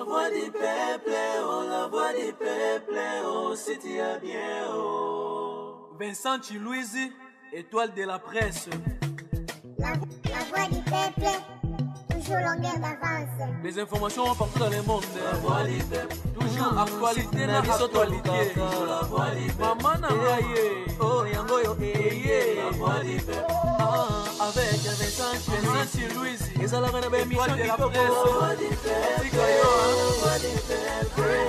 voix du peuple, oh, la voix du peuple, oh, si tu as bien, oh. Vincent Chilouizi, étoile de la presse. La voix du peuple, toujours longueur d'avance. Les informations partout dans le monde. La voix du peuple, toujours actualité, la actualité. La voix du peuple, maman n'a pas oh, yango yo, la voix du peuple. Avec Vincent Chilouizi, et ça la reine de l'émission de la presse. La voix du peuple,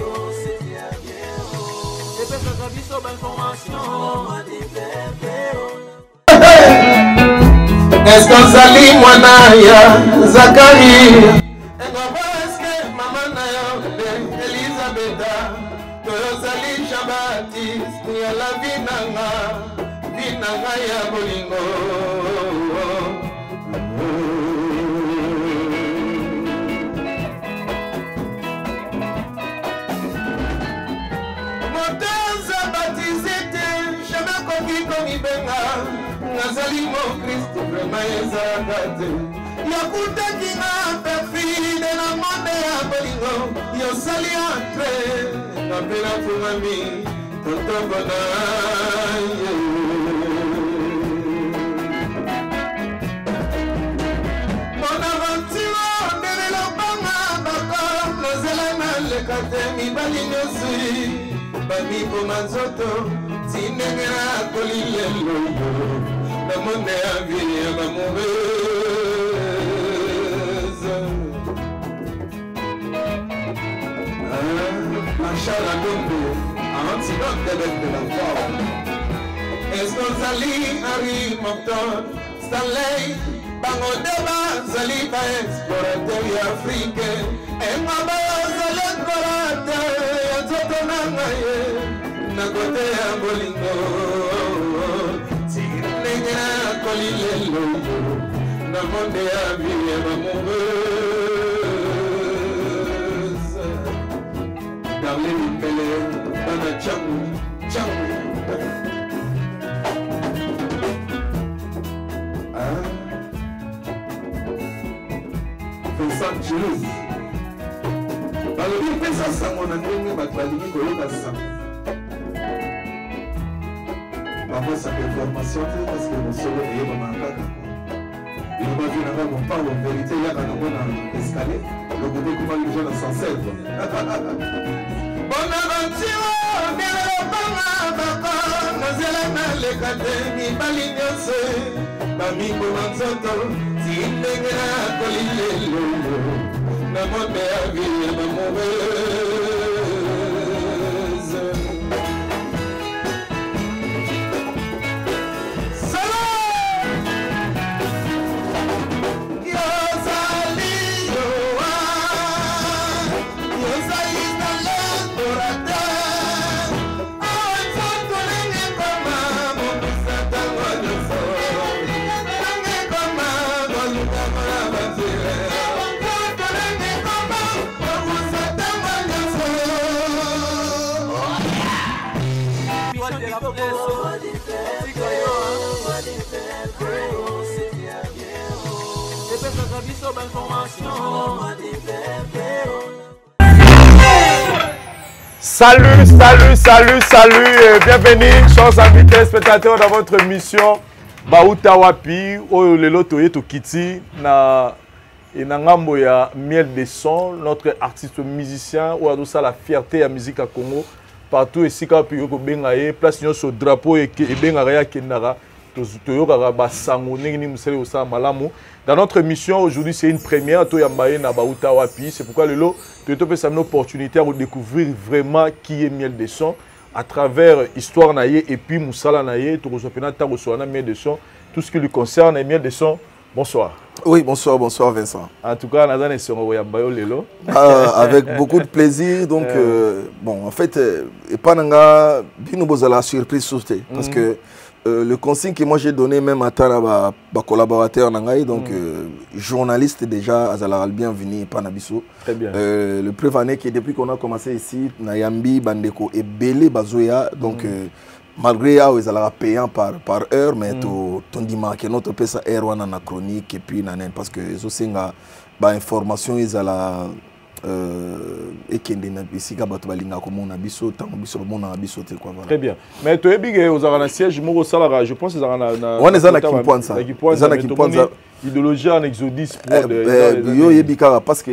oh, si tu as bien, oh. Et puis, ça a vu sur l'information. La voix du peuple, est-ce qu'on s'allie moi Naya Zachary est-ce maman Naya Elisabeth Tozali Jean-Baptiste ya la vinanga ya bolingo Motoza baptisé jamais conquis comme Ibenga Nazali mon Christ, vraiment ezagate. Yakuta kina perfide na monde ya bolingo. Yosali entre, napela fumami, totongo na ye. Mon aventure, ndele banga bako, nazela na lekate mibali nyosi. Bami komanzoto, tinengera kolilelo. Le monde est vie à la mauvaise. Marshall Adombe, antidote de la forme. Est-ce qu'on s'allie Harry Moncton, Stanley, Bango Deba, Zali pa explorateur africain. Et ma base l'explorateur, Zoto Nangaye, Nagote Bolingo. Kolilelo na monde ya vie amoureuse Darlene Pele Dana Changu Vincent Chilouizi balobi pesa sango na ndenge bato balingi koyoka sango Vamos à l'information parce que mon solo est dans ma carte. Il m'a vu là-bas mon parle en vérité, il y a un escalier. Le côté comment les gens s'en servent. Bonne aventure, bien le banga, baka, nazela na le kate, mi balignose, bami komanzoto, si ndengera kolilelo, na monde ya vie, ma mauvaise. Salut, bienvenue, chers amis téléspectateurs dans votre émission Bauta Wapi, Lelo Toyeto Kiti, na ngambo ya Miel de Son, notre artiste musicien, ou adossa la fierté à musique à Congo, partout ici quand puis yoko bengaye, place nyo so drapeau et benga ya kendara, toyoka ba sango ngi musele osa malamu. Dans notre émission aujourd'hui, c'est une première to yambaye na Bauta Wapi, c'est pourquoi lelo toyeto pe ça une opportunité de découvrir vraiment qui est Miel de Son à travers histoire naye et puis musala naye, to resopena ta resona Miel de Son, tout ce qui lui concerne Miel de Son. Bonsoir. Oui, bonsoir Vincent. En tout cas, on a lelo. Avec beaucoup de plaisir. Donc, bon, en fait, Pananga, bien nous la surprise sauté. Parce que le consigne que moi j'ai donné même à Taraba, collaborateur Nangaï, donc journaliste déjà, Azalar bienvenue, Panabiso. Très bien. Le preuve année que depuis qu'on a commencé ici, Nayambi, Bandeko et Belé Bazoya, donc malgré ils allaient payant par heure, mais ton dimanche que notre pesa heure on a chronique et puis nanen parce que ils aussi nga ba information ils allaient ekende na bisika bato balinga komona biso tango biso bamona biso te quoi voilà. Très bien. Mais tu es big aux arana siège moko salara je pense aux arana on est à Kimpanza. Za na Kimpanza idéologie en exodus pour yo yebika parce que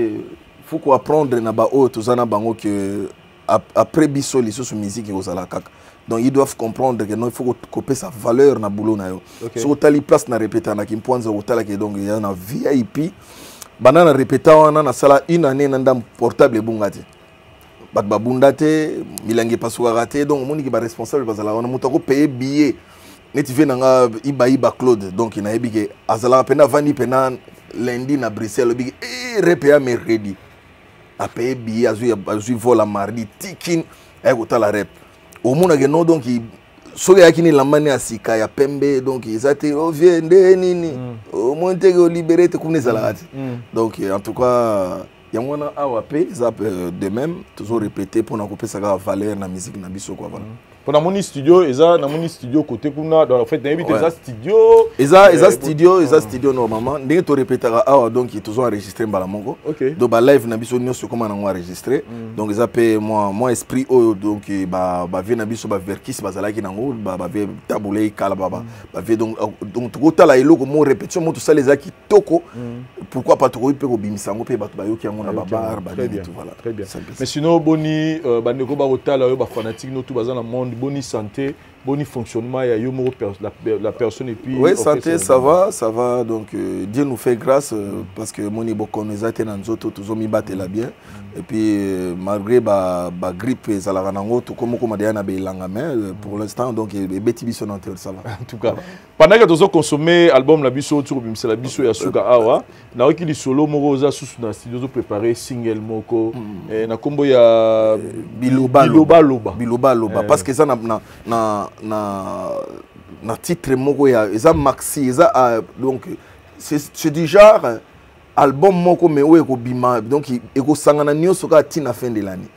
faut qu'on apprendre na ba o tozana bango que après biso les sous musique aux ala kaka. Donc ils doivent comprendre que non il faut couper sa valeur na boulot na yo. So tali place na répéter na Kimpanza otala que donc il y a na VIP banana répéta wana na sala une année na ndam portable bungati bat babundate milangi pasuka raté donc moni ki ba responsable bazala wana mutako payer billet neti ve nanga iba Claude donc ina ebike azala pena vani pena lundi na Bruxelles bigi repa mercredi a payer billet azu vola mardi tikin ay kotala rep au mona que non donc soki yakini lamane asika ya pembe donc izate oviende nini au moins te libérer te kumne salati donc en tout cas yangona awap de même toujours répéter pour na couper sa valeur na musique na biso quoi voilà. Pour mon studio, eza na mon studio côté kuna dans en fait n'invite ça studio. Eza studio normalement. Ndenge to répétera ah donc ils toujours enregistré mbalamongo. Donc ba live na biso nyonso comment na enregistré. Donc eza pe moi esprit o donc ba vie na biso ba verkis bazalaki nango ba vie tabulé kala baba. Ba vie donc to tala eloko mo répétition mo to ça les aki toko. Pourquoi pas to pe ko bimisango pe ba yoki yango na babar ba tout voilà. Très bien. Mais sinon boni bandeko ba otala yo ba fanatique no tout bazana monde bonne santé, bon fonctionnement, il y a la personne et puis... Oui, santé, ça va. Donc, Dieu nous fait grâce parce que mon iboko nous a été dans notre tous mis battre la bien. Et puis, malgré la grippe, ça l'a rendu tout comme on a dit, pour l'instant, donc, Betty Bisson en ça va. En tout cas, pendant que tu as consommé l'album La Bisso, c'est La Bisso Yasuga Awa, na qui dit solo morosa sous dans studio préparé single moko na kombo ya Biloba Loba parce que ça na titre moko ya eza maxi eza donc c'est du genre album moko mais où eko bima donc eko sangana nyonso ka tina fin de l'année.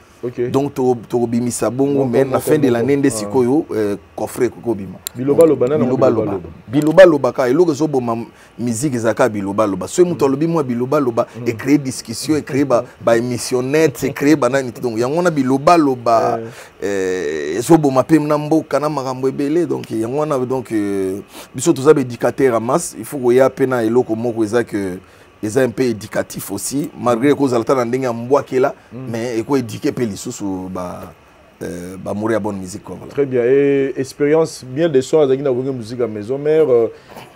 Donc to bimisa bongo mais na fin de l'année nde sikoyo coffret ko bima Biloba Loba ka eloko zo bo musique zaka Biloba Loba so muto lobi moi Biloba Loba et créer discussion et créer ba émissionnette et créer banani donc yangona Biloba Loba zo bo mapem na mboka na makambo ebele donc yangona donc biso to za éducateur à masse il faut ko ya pena eloko moko eza que ils sont un peu éducatifs aussi, malgré que vous avez un bois qui est là, mais ils sont éduqués pour les sous mourir à bonne musique. Voilà. Très bien. Et expérience bien des soins avec la musique à maison mère,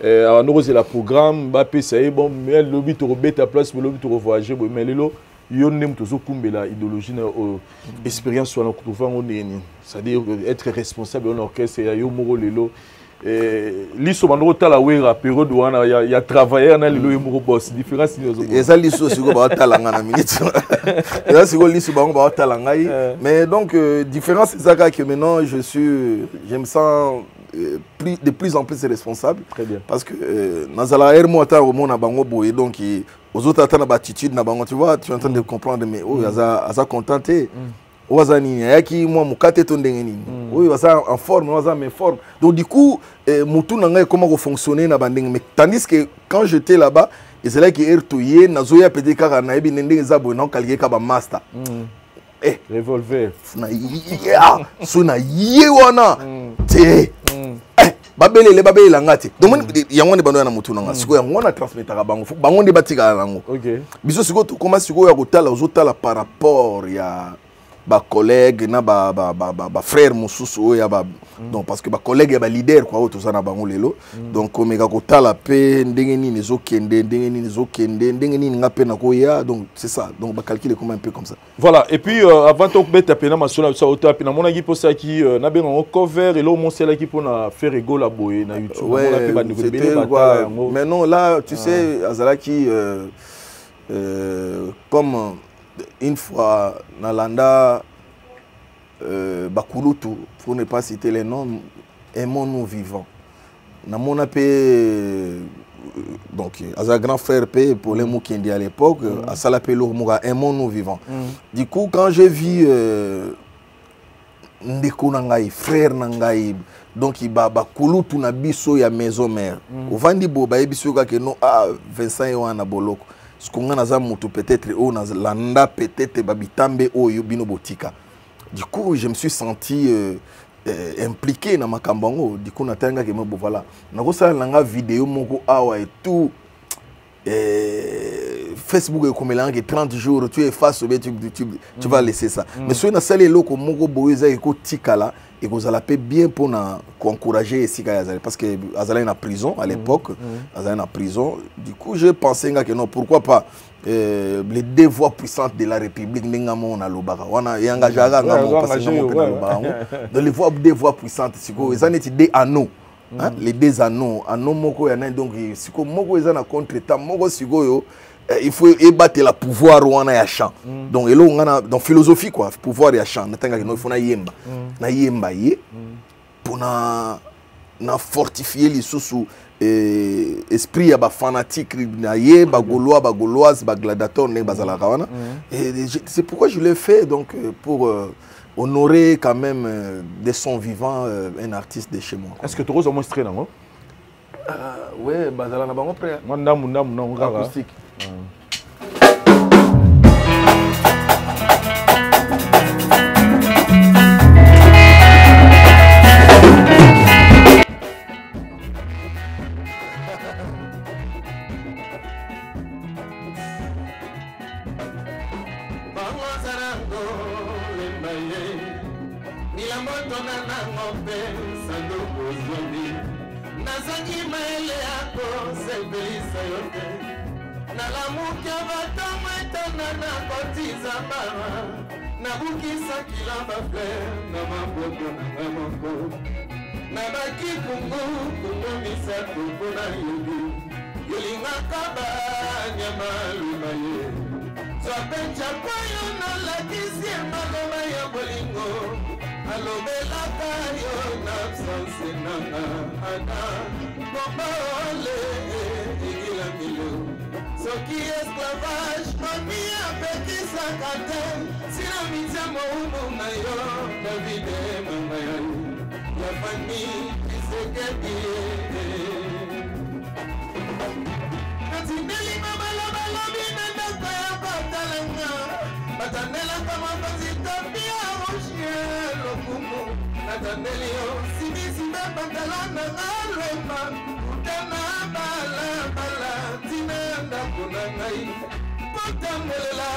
à nous c'est le programme, c'est bon, mais le but de remettre à place, mais le but de voyager, mais le il y a toujours la idéologie, expérience sur le c'est-à-dire être responsable de l'orchestre, il y a un liso bandoko tala wera période wana ya travailler na lelo yemo boss différence ni ozo eza liso siko ba tala ngana minute eza siko liso bango ba tala ngai mais donc différence ezaka que maintenant je me sens de plus en plus responsable. Très bien. Parce que nazala ermo ata romona bango boye donc aux autres attendre ba attitude na bango tu vois tu es en train de comprendre mais oh aza contenté Wazani yaki moi mukate to ndenge nini oui waza en forme waza mais forme donc du coup mutu nanga comment fonctionner na banding mais tandis que quand j'étais là-bas et c'est là que ertoyer nazoya peut-être kaka na ebi ndenge zabo na kalike ka ba master revolver na ya so na yewana te babele ngati donc yango ne bando na mutu nanga siko yango na transmettre bango bango ndi batika nango OK biso siko to comment siko ya kotala ozotala par rapport ya ba collègue na ba frère mususu ya ba donc parce que ba collègue ya ba leader quoi auto sana bango lelo donc omeka kotala pe ndenge nini zokende ndenge nini ngape na ko ya donc c'est ça donc ba calculer comme un peu comme ça voilà et puis avant to beta pena masola ça auto pena mona gipo ça qui na benga en cover et là mon c'est là qui pour na faire rigolo boy na YouTube mona pe ba ndeko mais non là tu sais azalaki comme une fois Nalanda Bakulutu, pour ne pas citer les noms, aimons-nous vivants. Namona pe donc à grand frère pe pour les mots qui à l'époque, à Salapé Lourmoura, aimons-nous vivants. Du coup quand j'ai vu ndeko nangai frère nangai donc Bakulutu na biso ya maison mère. Au vandi bo ba biso ka que non ah Vincent et wana boloko. ce qu'on a naza moto peut-être o landa peut-être babitambe o yobino botika. Du coup, je me suis senti impliqué dans ma kambango. Du coup, natanga que moi voilà. Nako ça langa vidéo moko awa et tout. Facebook est comme là 30 jours tu effaces tu vas laisser ça. Mais si on a salé loko moko boyeza eko tikala et vous allez bien pour encourager Sika Yazali parce que Azali est en prison à l'époque. Azali est en prison. Du coup, je pensais que non, pourquoi pas les deux voix puissantes de la République n'engagement na lobaka. Wana yangajaga ngamo parce que ngamo na lobaka. Donc les voix deux voix puissantes siko ezana ti des anneaux. Hein? Les deux anneaux moko yana donc siko moko ezana contre temps moko siko yo il faut ébattre le pouvoir wana ya champ. Donc elo ngana dans philosophie quoi, pouvoir ya champ natanga que no il faut na yemba ye pour na fortifier les sous esprit ya ba fanatique na ye ba gauloise ba gladiateur ne bazala kawana. Et c'est pourquoi je l'ai fait donc pour honorer quand même de son vivant un artiste de chez moi. Est-ce que tu as montré non? Oui, bazala na bango prêt. Non, acoustique. Soki esclavage, mami apekisa katem. Sina mitya moumu na yo, Davide mama yayo. La famille kisekedi. Natindeli mama loba lobi na ndako ya batalanga. Batanela kama bazita pia roshie lokumu. Natandeli yo, simisi be batalana ngalwema. Utana bala bala. Kuna ngai potambolela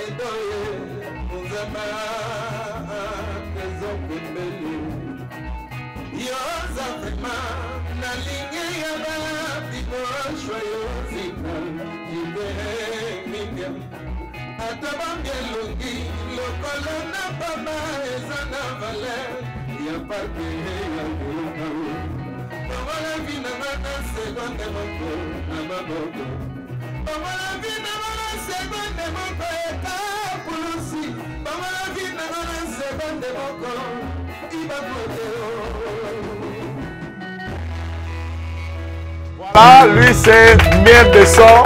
edoye muzama kezokumbeli yoza vrema na linge ya bapikoshwa yozina ibere mindia atabambia lungi lokolo na baba eza na valer ya parke ya kulukau Bamala vina mana seconde moko na maboko Bamala vina mana seconde moko eka pulusi Bamala vina mana seconde moko iba bloteo. Voilà, lui c'est Miel de sang.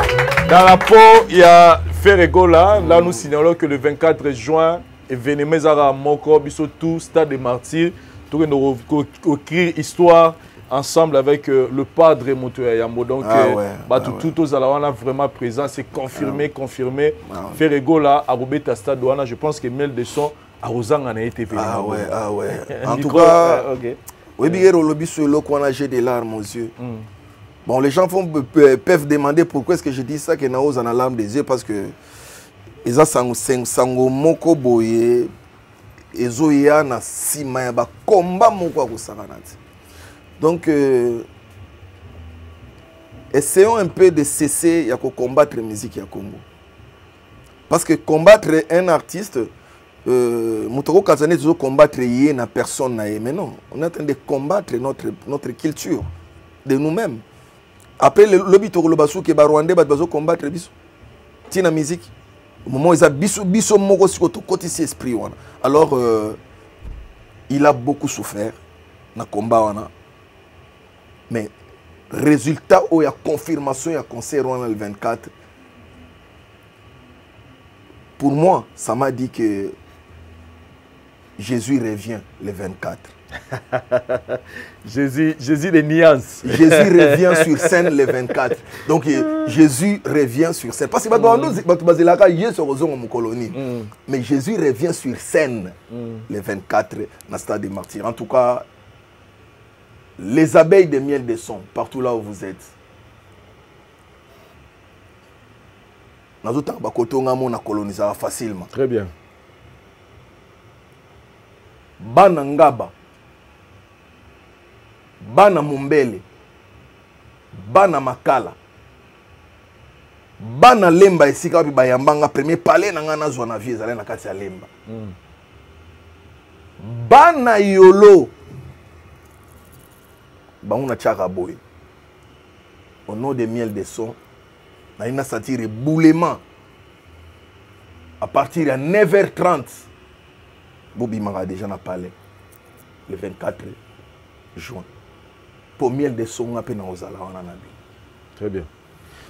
Dans la peau, il y a Ferregola. Là, nous signalons que le 24 juin, événement Zara Moko, Bissotou, Stade des Martyrs, tout nous écrire histoire ensemble avec le padre Motoya Yambo. Donc, tout aux Alawana vraiment présent, c'est confirmé. Ferregola, à Robeta Stade Douana, je pense que Miel de son à Rosan en a été venu. En tout cas, oui, bien, le biso est là qu'on a j'ai des larmes aux yeux. Bon, les gens peuvent demander pourquoi est-ce que je dis ça, que Naoz en a larmes des yeux, parce que ils ont sango moko boye, ils ont na sima ya ba combat moko ko sakanati. Donc, essayons un peu de cesser de combattre la musique à Congo. Parce que combattre un artiste, Moutoko Kazane toujours combattre une personne. Mais non, on est en train de combattre notre culture, de nous-mêmes. Après, le lobby Toro Lobassou qui est Rwandais, il va combattre la musique. Au moment où il y a biso moko siko to côté esprit. Alors, il a beaucoup souffert dans le combat. Mais résultat où il y a confirmation, il y a concert le 24. Pour moi, ça m'a dit que Jésus revient le 24. Jésus les nuances. Jésus revient sur scène le 24. Donc Jésus revient sur scène. Parce que mais Jésus revient sur scène le 24 dans le stade des martyrs. En tout cas, les abeilles de miel de son, partout là où vous êtes. Nous avons colonisé facilement. Très bien. Bana Ngaba, Bana Mumbele, Bana Makala, Bana Lemba esika bi bayambanga premier palais na ngana zwa na vie ezala na kati ya Lemba. Bana Yolo, Bauna Tchaka Boy, au nom de miel de son, na ina sentir éboulement à partir de 9h30. Bobi Mara déjà n'a parlé le 24 juin. Pour miel de son, appel dans Ozala, on en a vu. Très bien.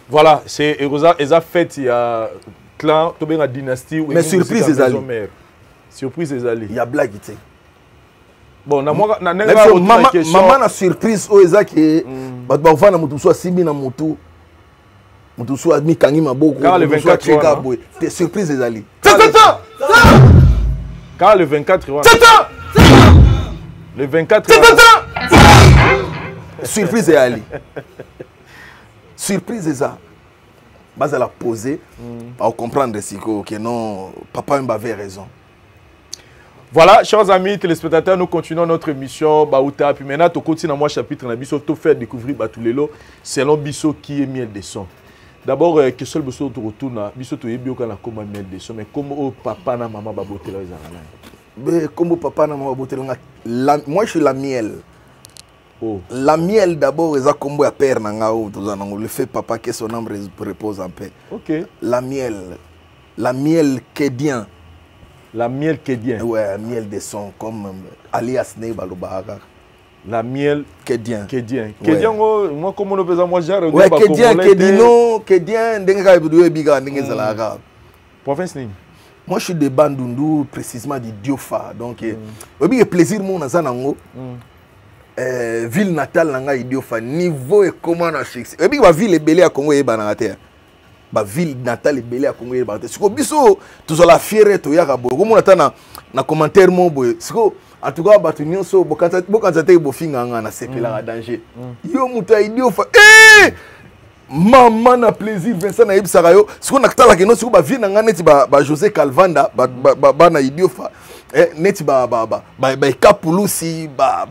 Voilà, c'est Eza fait il y a clan, tout bien la dynastie. Mais surprise les alliés. Surprise les alliés. Il y a blague. Bon, maman na surprise au Eza qui bat ba vana mutu so simbi na mutu. Mutu so mi kangi maboko. Car le 24 juin. C'est surprise les alliés. Car le 24 le 24 surprise et Ali. Surprise et ça. Bas à la poser à comprendre que non papa avait raison. Voilà, chers amis téléspectateurs, nous continuons notre émission Baouta. Puis maintenant, tu continues dans moi chapitre dans Bisso, tout faire découvrir Batulelo selon Bisso qui est miel de son. D'abord, que seul Bisso te retourne, Bisso te yébio quand la comme miel de son, mais comme au papa na maman babote là mais comme au papa na maman babote là, moi je suis la miel. Oh. La miel d'abord, ils ont combo à père nangao, le fait papa que son âme repose en paix. Ok. La miel kédien. La miel kédien. Ouais, miel de son comme alias Neibalobahara. La miel kédien. Kédien. Kédien, moi comme on appelle ça, moi j'ai. Ouais, kédien, kédino, kédien, denga biduwe biga denga zalaga. Province ni. Moi je suis de Bandundu, précisément du Diofa, donc il y a plaisir mon nazanango. Ville natale nanga Idiofa niveau et comment na chic et puis la ville est belée à Congo et banate ba ville natale est belée à Congo et banate siko biso tous la fière to yaka bo comme on attend na commentaire mon boy siko en tout cas batu nyonso bokanta te bofinga nga na sepela danger yo muta Idiofa maman na plaisir Vincent na yebisaka yo siko nakatala ke no siko ba ville nanga neti ba José Calvanda ba na Idiofa neti ba Kapulusi ba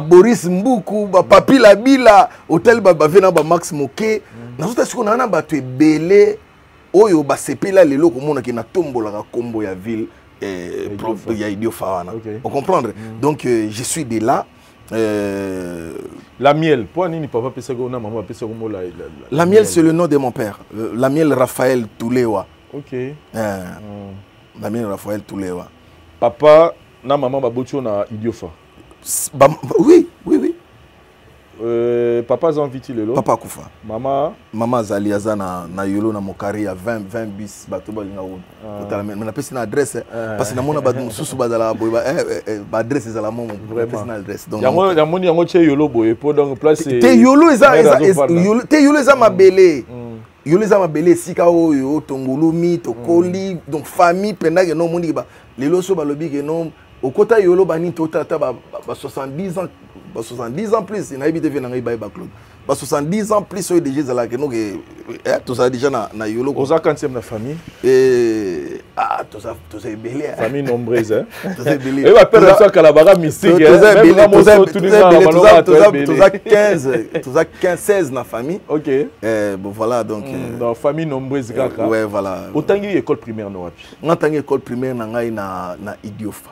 Boris Mbuku ba Papi Labila hôtel ba vena ba Max Moke nazuta siko na ba to ebele oyo ba sepela lelo komona ke na tombola ka kombo ya ville ya Idiofa wana on comprendre donc je suis de là la miel pour nini papa pesa ko na maman pesa ko la miel c'est le nom de mon père la miel Raphaël Toulewa. OK la miel Raphaël Toulewa. Papa na maman babotio na Idiofa. Oui. Papa zanviti lelo. Papa kufa. Maman zali aza na yolo na mokari ya 20 bis bato ba linga wona. Totala mais na pesi na adresse parce que na mona ba mususu bazala boy ba adresse za la momo pesi na adresse donc yango che yolo boy po donc place te yolo eza mabele. Yolo eza mabele sika oyo tongolumi tokoli donc famille pendant no moni ba lelo so ba lobi ke no okota yolo bani totata ba 70 ans. 70 ans plus, il y a des gens qui ont 70 ans plus, il y a des gens qui ont tout ça déjà na yolo. Vous avez quantième la famille? Tout ça est belé. Famille nombreuse, hein? Tout ça est belé. Et va perdre ça Kalabara mystique. Tout ça 15-16 dans la famille. Ok. Bon voilà donc. Dans la famille nombreuse, kaka. Ouais voilà. Autant qu'il y a école primaire, non? On a une école primaire na Idiofa.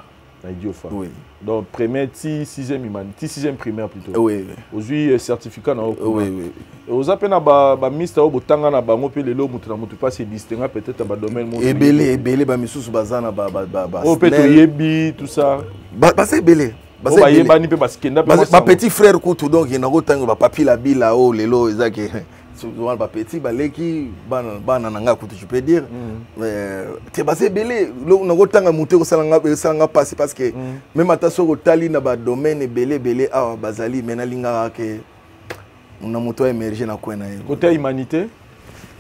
Idiofa. Oui. Donc, première, 6e primaire plutôt. Oui. Aujourd'hui, certificat. Oui. Vous avez un ministre qui a un pas se distinguer peut-être dans le domaine. Et belé, Missous Bazana, oh, peut-être tout ça. C'est belé. Ma petit frère, donc il y a un Papi Labila, oh, Lelo, souvent ba petit ba leki bana nanga kutu je peux dire te basé belé na kotanga muté ko salanga passer parce que même ataso ko tali na ba domaine belé a bazali mena linga ke na moto émerger na kwena côté humanité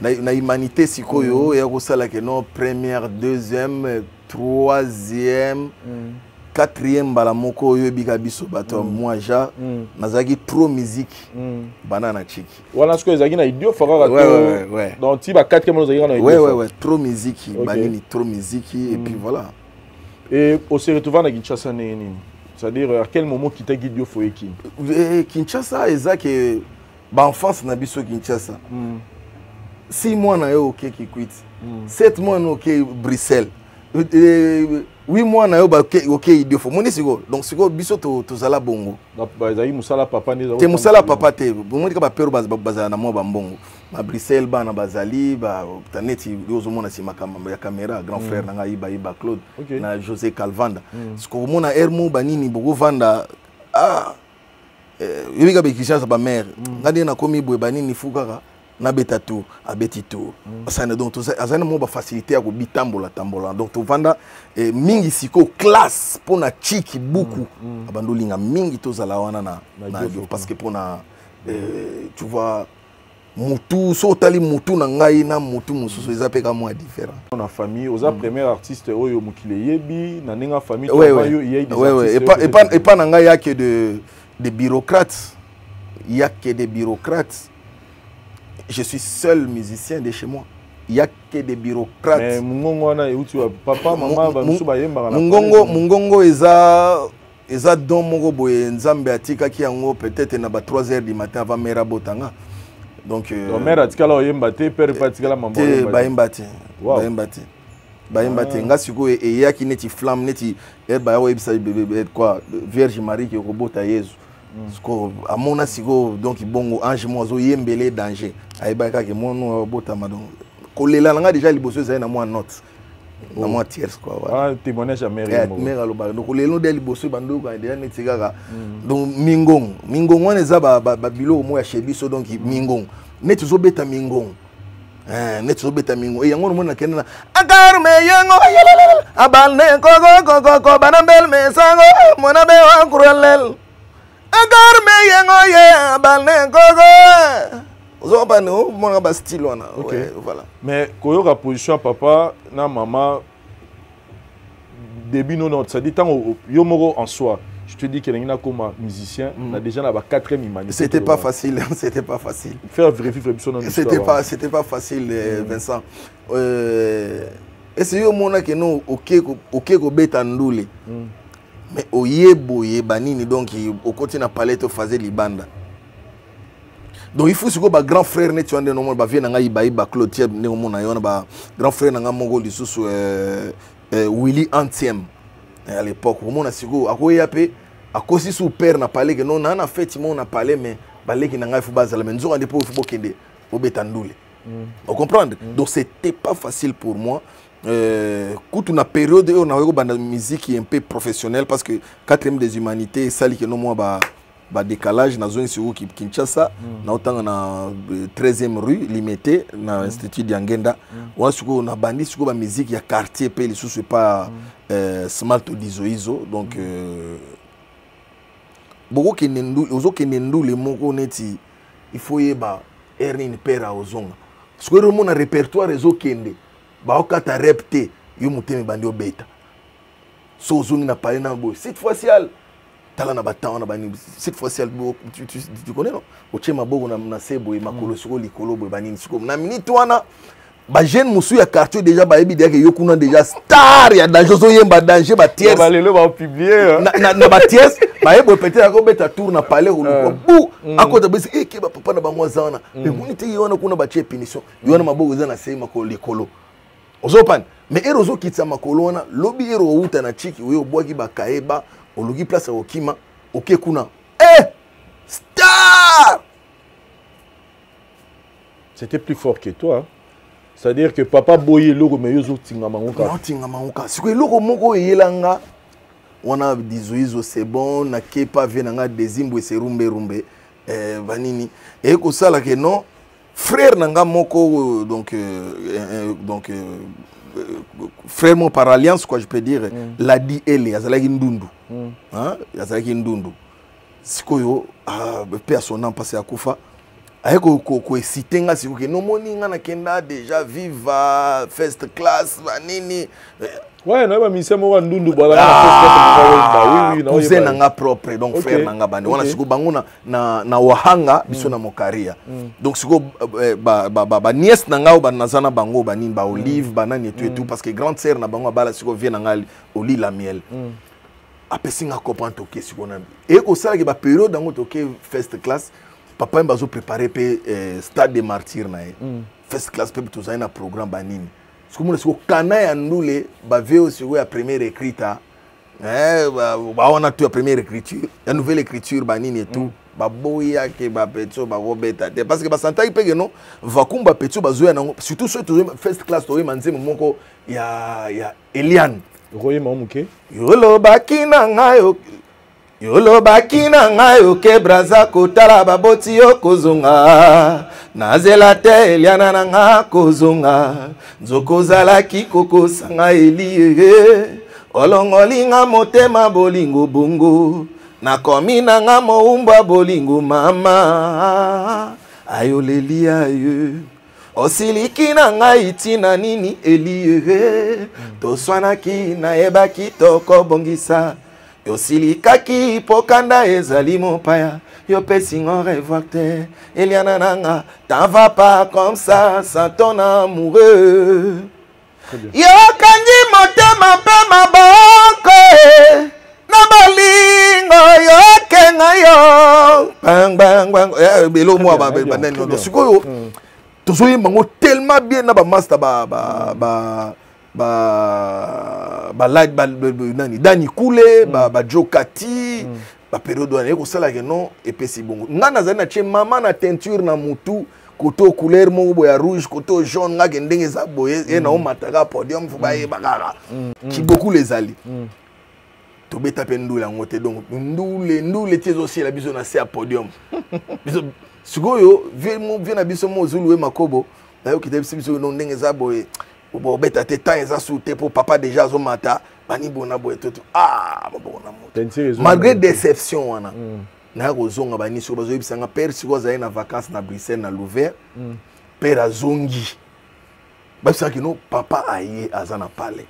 na humanité sikoyo ya ko sala ke non première deuxième troisième quatrième bala moko yo bika biso bato moi ja nazaki trop musique banana chiki voilà ce que ezaki na idiot fara ouais donc ti ba quatrièmeozaki na idiot ouais trop musique banini trop musique et puis voilà et au se retrouver na Kinshasa nini c'est-à-dire à quel moment qui t'a guidé faut équipe Kinshasa ezaki ba enfance na biso Kinshasa 6 mois na yo OK qui quitte 7 mois na OK Bruxelles 8 mois na yo ba OK idio fo moni siko donc siko biso to zala bongo ba ezali musala papa ne te musala papa te moni ka ba pero bazala na mo ba mbongo ba Bruxelles ba na bazali ba taneti yozo mona si makamba ya caméra grand frère na ngai ba Claude na José Calvanda siko mona ermu banini bogo vanda yebika be Kinshasa ba mère ngadi na komi boye banini fukaka na beta tout abeti tout ça donc tout ça azana mo ba facilité ya ko bitambola tambola donc to vanda mingi siko classe pona chiki beaucoup abandolinga mingi to zala wana na parce que pona tu vois mutu so tali mutu na ngai na mutu mususu ezapeka moi différent na famille oza premier artiste oyo mukile yebi na ninga famille yo yé et pas na ngai yake de bureaucrates yake de bureaucrates. Je suis seul musicien de chez moi. Il n'y a que des bureaucrates. Mais papa, maman, Mungongo eza don moko boye nzambe atika ki yango peut-être na ba 3h du matin avant mera botanga. Donc mera atika la oyemba te père patika la maman. Ba yembate nga siko e yaki neti flamme neti ba yo ebisa quoi Vierge Marie qui robota Yesu. Siko amona siko donc bongo ange mozo yembele danger ayebaka ke mono botama donc kolela nga déjà liboso za na moi note na moi tierce quoi voilà témoignage à mère mère loba donc kolelo de liboso bando ka déjà netikaka donc mingong wana za ba bilo mo ya shebiso donc mingong neti zo beta mingong neti zo beta mingong e yango mona kenna akarme yango abalne ko banambel mesango mona be wa kuralel agarme yengo ye balne gogo zoba no mona ba style wana voilà mais koyoka position papa na maman début non ça dit tant yo moko en soi je te dis que l'ingénieur comme musicien on a déjà la 4e humanité c'était pas facile faire vérifier c'était pas facile Vincent et c'est yo mona que non OK ko beta ndule mais oyebo yebanini donc au côté na palais to faisait libanda donc il faut que ba grand frère ne tu ande no ba vie na ngai ba Clotier ne mo na yona ba grand frère na ngamongo lisusu Willy Antième à l'époque au mona siko akoya pe akosi sous père na palais que non na fête mo na palais mais baleki na ngai fu bazala mais nzo ande po fu bokende obetandule vous comprenez donc c'était pas facile pour moi quand on a période où on a eu une musique qui est un peu professionnelle parce que 4e des humanités ça que non moi ba décalage na zone sur Kinshasa na autant na 13e rue limité na institut d'Angenda on a bandi sur ba musique ya quartier pe les sous pas smart dizoizo donc beaucoup qui nendu les moko neti il faut yeba erni pera ozonga parce que le monde répertoire rezo kende baokata repte yo mutemi bandi obeta so zoni na parler na bo cette fois-ci tala na batana na bani cette fois-ci tu connais non ochema bogo na sebo e makolo soko likolo bo bani soko na minute wana ba jeune musu ya quartier déjà ba ebi que yo kuna déjà star ya danger so yemba danger ba tiers ba lelo ba publier na ba tiers ba ebo peut-être ko beta tour na parler ko bu akota bisi ke ba papa na bango zana mais munite yona kuna ba che punition yona mabogo zana sei makolo likolo ozopan mais erozo kitsa makolo wana lobi ero uta na chiki we obwaki bakaeba ologi place okima oke kuna star c'était plus fort que toi c'est-à-dire que papa boye logo mais yozo tinga mangoka non tinga mangoka siko logo moko yelanga wana dizoizo c'est bon na kepa venanga dezimbo serumbe rumbe vanini e ko sala ke non frère nanga moko donc frère mon par alliance quoi je peux dire l'a dit elle azalaki ndundu hein azalaki ndundu sikoyo pe à son nom passé à Koufa ayeko ko excité nga sikoyo no moni nga na kenda déjà viva first class banini ouais na ba mise mo wa ndundu bala na oui cousin nanga propre donc frère nanga bande wana sikoyo bango na wahanga biso na mokaria donc sikoyo ba nièce nanga ba nazana bango banini ba olive banani et tout parce que grande sœur na bango bala sikoyo vient nanga oli la miel apesi nga comprendre toke sikoyo na et ko sala ke ba période dango toke first class papa mbazo préparer pe stade des martyrs na first class pe to zaina programme banini sikoyo sikoyo kana ya ndule ba veo sikoyo ya première écrita on a tout la première écriture la nouvelle écriture banini et tout ba boya ke ba petso ba robeta parce que ba santaki pe non va kumba petso ba zoya nango surtout ceux first class to manze moko ya Eliane roye mamuke yolo bakina ngayo ke braza kotala baboti yo kozonga nazela te Eliana nanga kozonga nzokozala kikoko sanga elie olongolinga motema bolingo bongo nakomi nanga moumba bolingo mama ayoleli aye osiliki nanga itina nini elie toswanaki nayebaki tokobongisa yosilikaki pokanda ezali mopaya yo pesingo revoir te Eliana nanga t'en va pas comme ça sans ton amoureux yo kangi motema pe maboko na bolingo yo kenga yo bang bang bang belo mo ba banani sikoyo tozoyi bango tellement bien na ba master light nani Dani Koulé ba Jokati ba période wana ko sala ke non epesi bongo ngana zana che mama na teinture na mutu koto couleur mo ya rouge koto jaune nga ndenge za boye e na o mataka podium fu ba e bakara ki beaucoup les ali to beta pe ndula ngote donc ndule tiezo si la biso na se a podium biso sikoyo vie na biso mo zulu e makobo na yo kitebisi biso no ndenge za boye bo beta te temps eza souté pour papa déjà zo mata bani bona boye tout bona moto malgré déception wana na kozonga bani so bazo yebisanga père siko za na vacances na Bruxelles na Louvain père azongi babisa ki no papa aye azana pale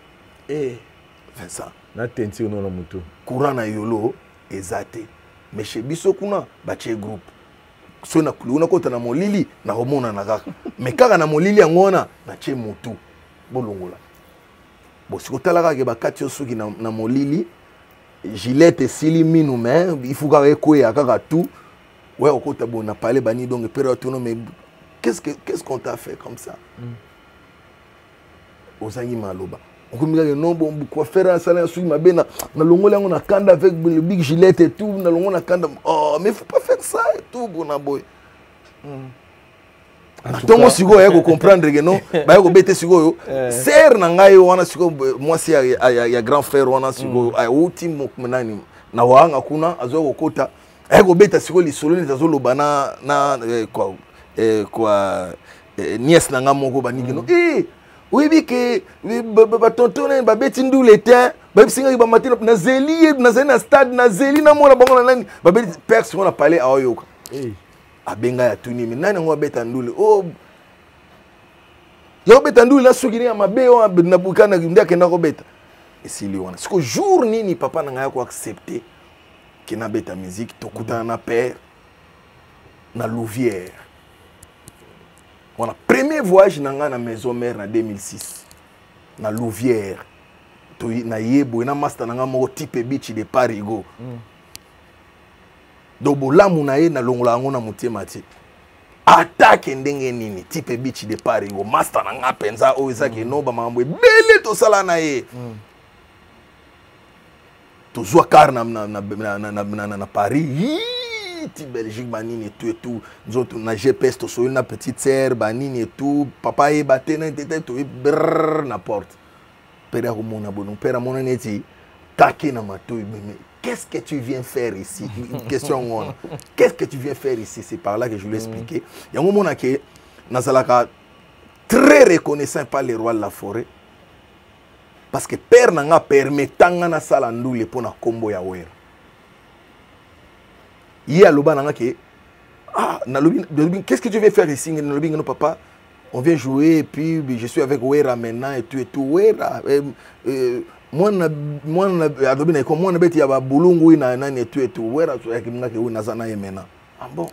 ça na tenti no na moto courant na yolo ezate mais chez biso kuna ba che groupe so na kuluna kota na molili na homona na kaka mais kaka na molili ngona na che motu bolongola bo sikotalaka ke bakati osuki na molili Gillette sili minu mais il faut que koya kaka tout ouais okota bona parler bani donc période tout mais qu'est-ce qu'on t'a fait comme ça ozangi maloba okomika ke non bon quoi faire ça là suki mabena na longola ngo na kanda avec le big Gillette et tout na longola na kanda mais faut pas faire ça et tout bona boy Tongo sigo ya ko comprendre que non ba ya ko bete sigo ser na ngai wana sigo moi si ya grand frère wana sigo ay uti mnani na wanga kuna azo ko kota ya ko beta sigo li solo ni tazo lobana na quoi nièce na ngamoko baniki no oui bi ke ba tonton ba beti ndule te ba bisinga ba matino na zeli na stade na zeli na mona bango na nani ba beti personne na parler ayoka abenga ya tuni nani ngo beta ndule yo beta ndule la sugini ya mabe o na bukana ndake na ko beta esili wana siko jour nini papa na ngaya ko accepter que na beta musique tokutana na père na Louvière wana premier voyage na nga na maison mère na 2006 na Louvière to na yebo na master na nga moko type beach de Parigo do bolamu na ye na longola ngo na mutema ti attaque ndenge nini type beach de Parigo master na nga penza o ezaki no ba mambo bele to sala na ye to zwa car na Paris ti Belgique banini et tout nzoto na GPS to so na petite sœur banini et tout papa e batena tete to brrr na porte père ko mona bonon père mona neti take na mato mais qu'est-ce que tu viens faire ici? Question on. Qu'est-ce que tu viens faire ici? C'est par là que je lui ai expliqué. Il y a un moment que nazalaka très reconnaissant par les rois de la forêt parce que père nanga permetanga na sala ndule pona kombo ya wera ye aloba nanga ke qu'est-ce que tu veux faire ici nalobi non papa on vient jouer et puis je suis avec Wera maintenant et tout Wera moi adobi na ko moi na beti ya ba bulungu na nani et tout Wera so ya kimanga ke na zana ye maintenant ah bon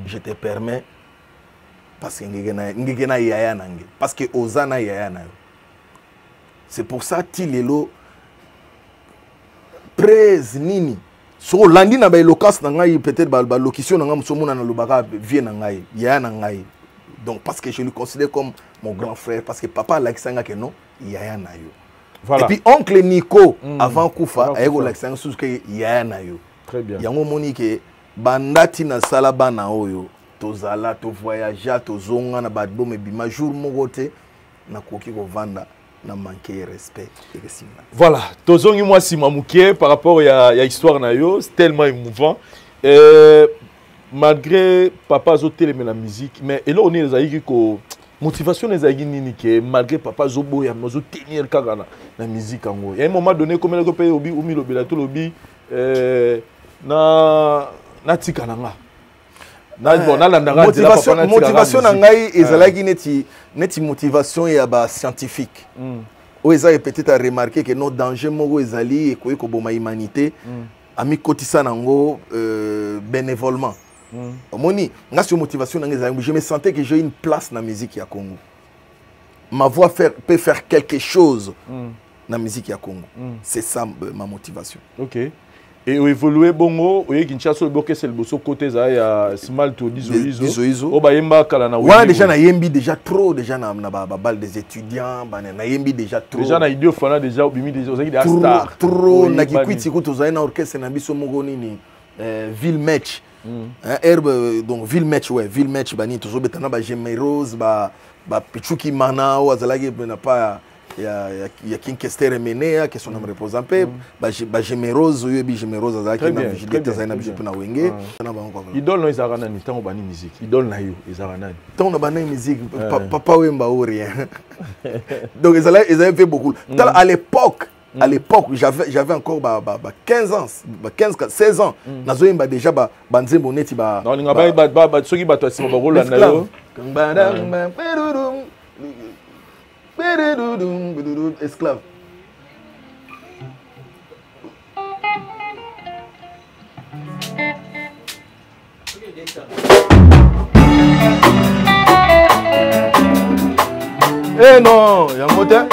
je te permets parce que ngigena yaya nange parce que ozana yaya na yo c'est pour ça tilelo presse nini so landi na ba éloquence na ngai peut-être ba locution na ngam somona na lobaka vie na ngai yaya na ngai donc parce que je le considère comme mon grand frère parce que papa l'accent que non yaya na yo voilà. Et puis oncle Nico avant kufa ayego l'accent sous que yaya na yo très bien yango moni que bandati na sala bana oyo tozala to voyager tozonga na badbom ebima jour moko te na koki ko vanda na manquer respect et respect. Voilà, tozongi moi si mamouké par rapport à histoire na yo, c'est tellement émouvant. Malgré papa zo télé la musique, mais et là on est les aïki ko motivation les aïki nini que malgré papa zo boya zo tenir kagana la musique en gros. Il y a un moment donné comme le ko paye obi umi lobi la to lobi na tika nanga. Motivation na ngai ezalaki neti motivation ya ba scientifique. O eza peut-être à remarquer que nos dangers moko ezali ekoyi ko boma humanité ami kotisa nango bénévolement. Omoni ngasi motivation na ngai ezali je me sentais que j'ai une place na musique ya Congo. Ma voix peut faire quelque chose na musique ya Congo. C'est ça ma motivation. OK. Et évoluer bongo oye Kinshasa le bloqué c'est le bosso côté za ya Small to Dizo o ba yemba kala na ouais déjà na yembi déjà trop déjà na ba balle des étudiants na yembi déjà trop déjà na idio fana déjà obimi des ozaki des stars trop na kikwiti ko tozali na orchestre na biso moko nini ville match herbe donc ville match ouais ville match bani toujours betana ba Gemerose ba Pichuki Mana o azalaki na pa ya King Kester Menea qui son nom repose en paix ba Gemerose yebi Gemerose azaki na vigilité za na biso na wenge na ba encore idole no izarana ni tango bani musique idole na yo izarana ni tango bani musique papa wemba ou rien donc ils avaient fait beaucoup à l'époque j'avais encore 15 ans 16 ans nazoyemba déjà banzembo neti ba non linga ba soki bato asima ba rôle na yo esclave. Eh non, il y a un moteur.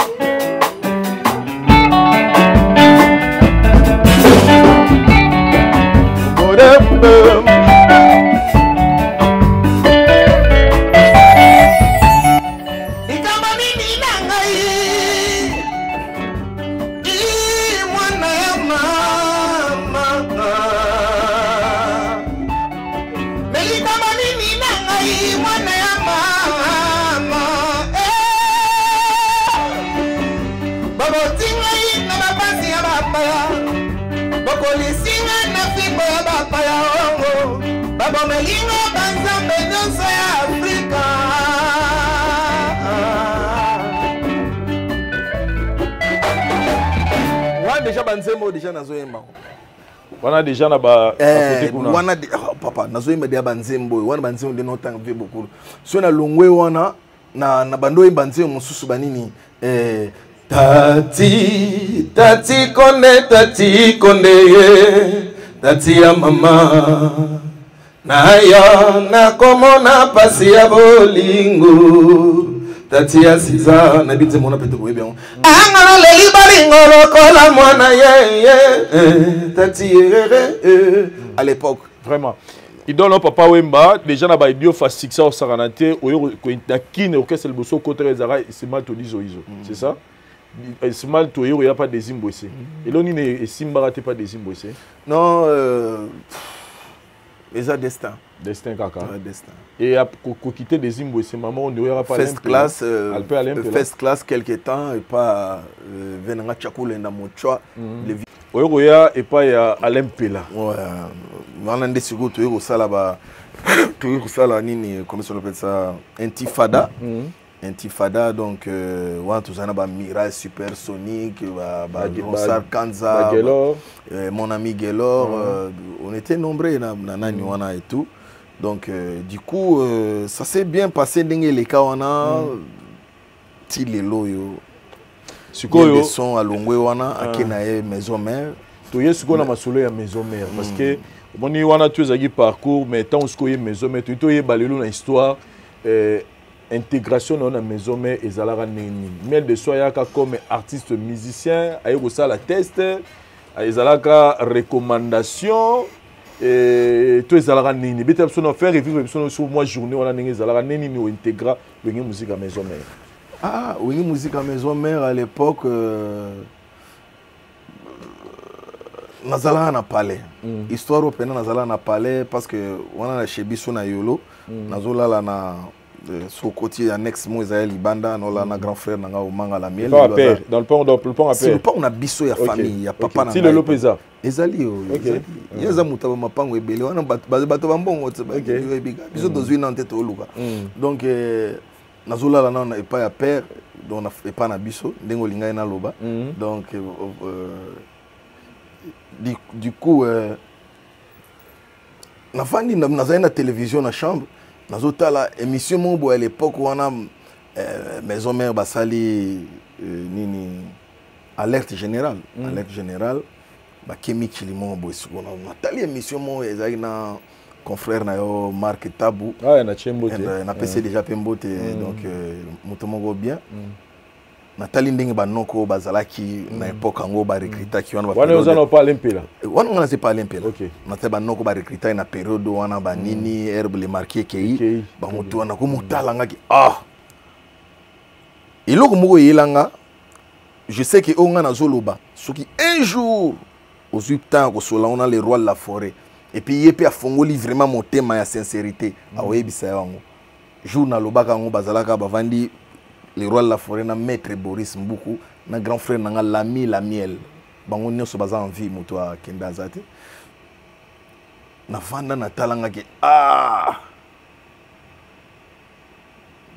Déjà nazoyemba wana déjà na ba côté kuna wana papa nazoyemba dia banzembo wana banzembo de notang ve beaucoup so na longwe wana na bando yemba nzembo mususu banini tati konde ye tati ya mama na ya na komona pasi ya bolingo tati ya siza na bitse mona pete boye bien angana leli balingo lokola mwana ye tati à l'époque vraiment idole no papa wemba déjà na ba idio fa succès au saranate oyo ko nakine orchestre le bosso côté ezara Small to Dizo c'est ça Small to yo ya pas des imboissé et là ni ne simba pas des imboissé non les a destin kaka destin et pour quitter des imboissé maman on n'aura pas first class quelque temps et pas venanga chakule na mochwa oyokoya epa ya Alain Pela. Ouais, on a des secours, tu es ça là-bas. Tu es ça là, nini, comment on appelle ça? Intifada. Intifada, donc, ouais, tout ça, on a Mirage Supersonique, Ronsard Kanza, mon ami Gelor. On était nombreux, et tout. Donc, du coup, ça s'est bien passé. Les cas, on a les loyaux. Des sons à Longwe, on a à maison mère. Tu es ce qu'on a masoulé à maison mère. Parce que, on a tous les parcours, mais tant qu'on est maison mère, tu es balayé dans l'histoire. Intégration dans la maison mère et Zalara Neni. Mais de soi, comme artiste musicien, il y a la test, il y a la recommandation. Et tout Zalara Neni. Mais tu as faire revivre sur moi journée, on a Zalara Neni nous intégrer la musique à maison mère. Ah, oui, musique à maison mère à l'époque. Nazala na palais. Histoire européenne Nazala na palais parce que on a chez Bissou na Yolo. Nazola la na sur côté annexe mo Israël Libanda on a un grand frère nanga au manga la miel dans le pont à père. C'est le pont on a Bissou ya famille ya papa na. Si le Lopeza. Ezali yo. Yeza mutaba mapango ebele wana bato bambongo biso dozwi na tête oluka. Donc nazola la na epa ya père donc na epa na biso ndengo linga na loba. Donc du coup na fandi na na télévision na chambre nazotala émission mobo à l'époque où on a maison mère basali nini alerte générale ba Kemi Chilimo bo sukona natali émission mo ezali na confrère na yo Marc Tabou na Chembote na PC déjà Pembote donc mutomo bien natali ndenge banoko bazalaki na époque ngo ba recruter ki wana ba wana ozana pa Limpela wana ngana c'est pas Limpela natali banoko ba recruter na période wana ba nini herbe le marqué ki ba mutu wana ko mutala ngaki iloko moko yelanga je sais que on ngana zoloba soki un jour aux 8 ans ko sola on a le roi de la forêt et puis yepe a fongoli vraiment mon thème ya sincérité awebisa yango jour na lobaka ngo bazalaka bavandi le roi de la forêt na maître Boris Mboukou na grand frère na l'ami la miel bango nyoso baza en vie moto a kenda zate na vanda na talanga ke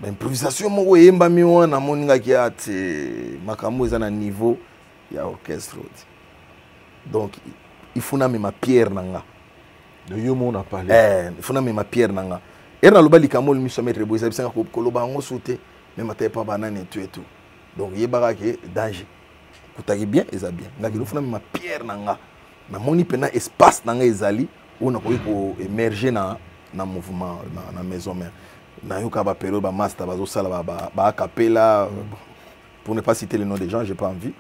improvisation moko yemba mi wana moninga ki ate makambo eza na niveau ya orchestre donc il faut na ma pierre nanga de yomo on a parlé il faut na ma pierre nanga na loba likamol mi so maître Boris bisanga ko koloba ngo sauter même à pas banane et tout donc yebaka ke danger kutaki bien eza bien ngaki lofuna ma pierre nanga na moni pena espace nanga ezali on a ko émerger na mouvement na maison mère na yoka ba période ba master bazo sala ba capella pour ne pas citer le nom des gens j'ai pas envie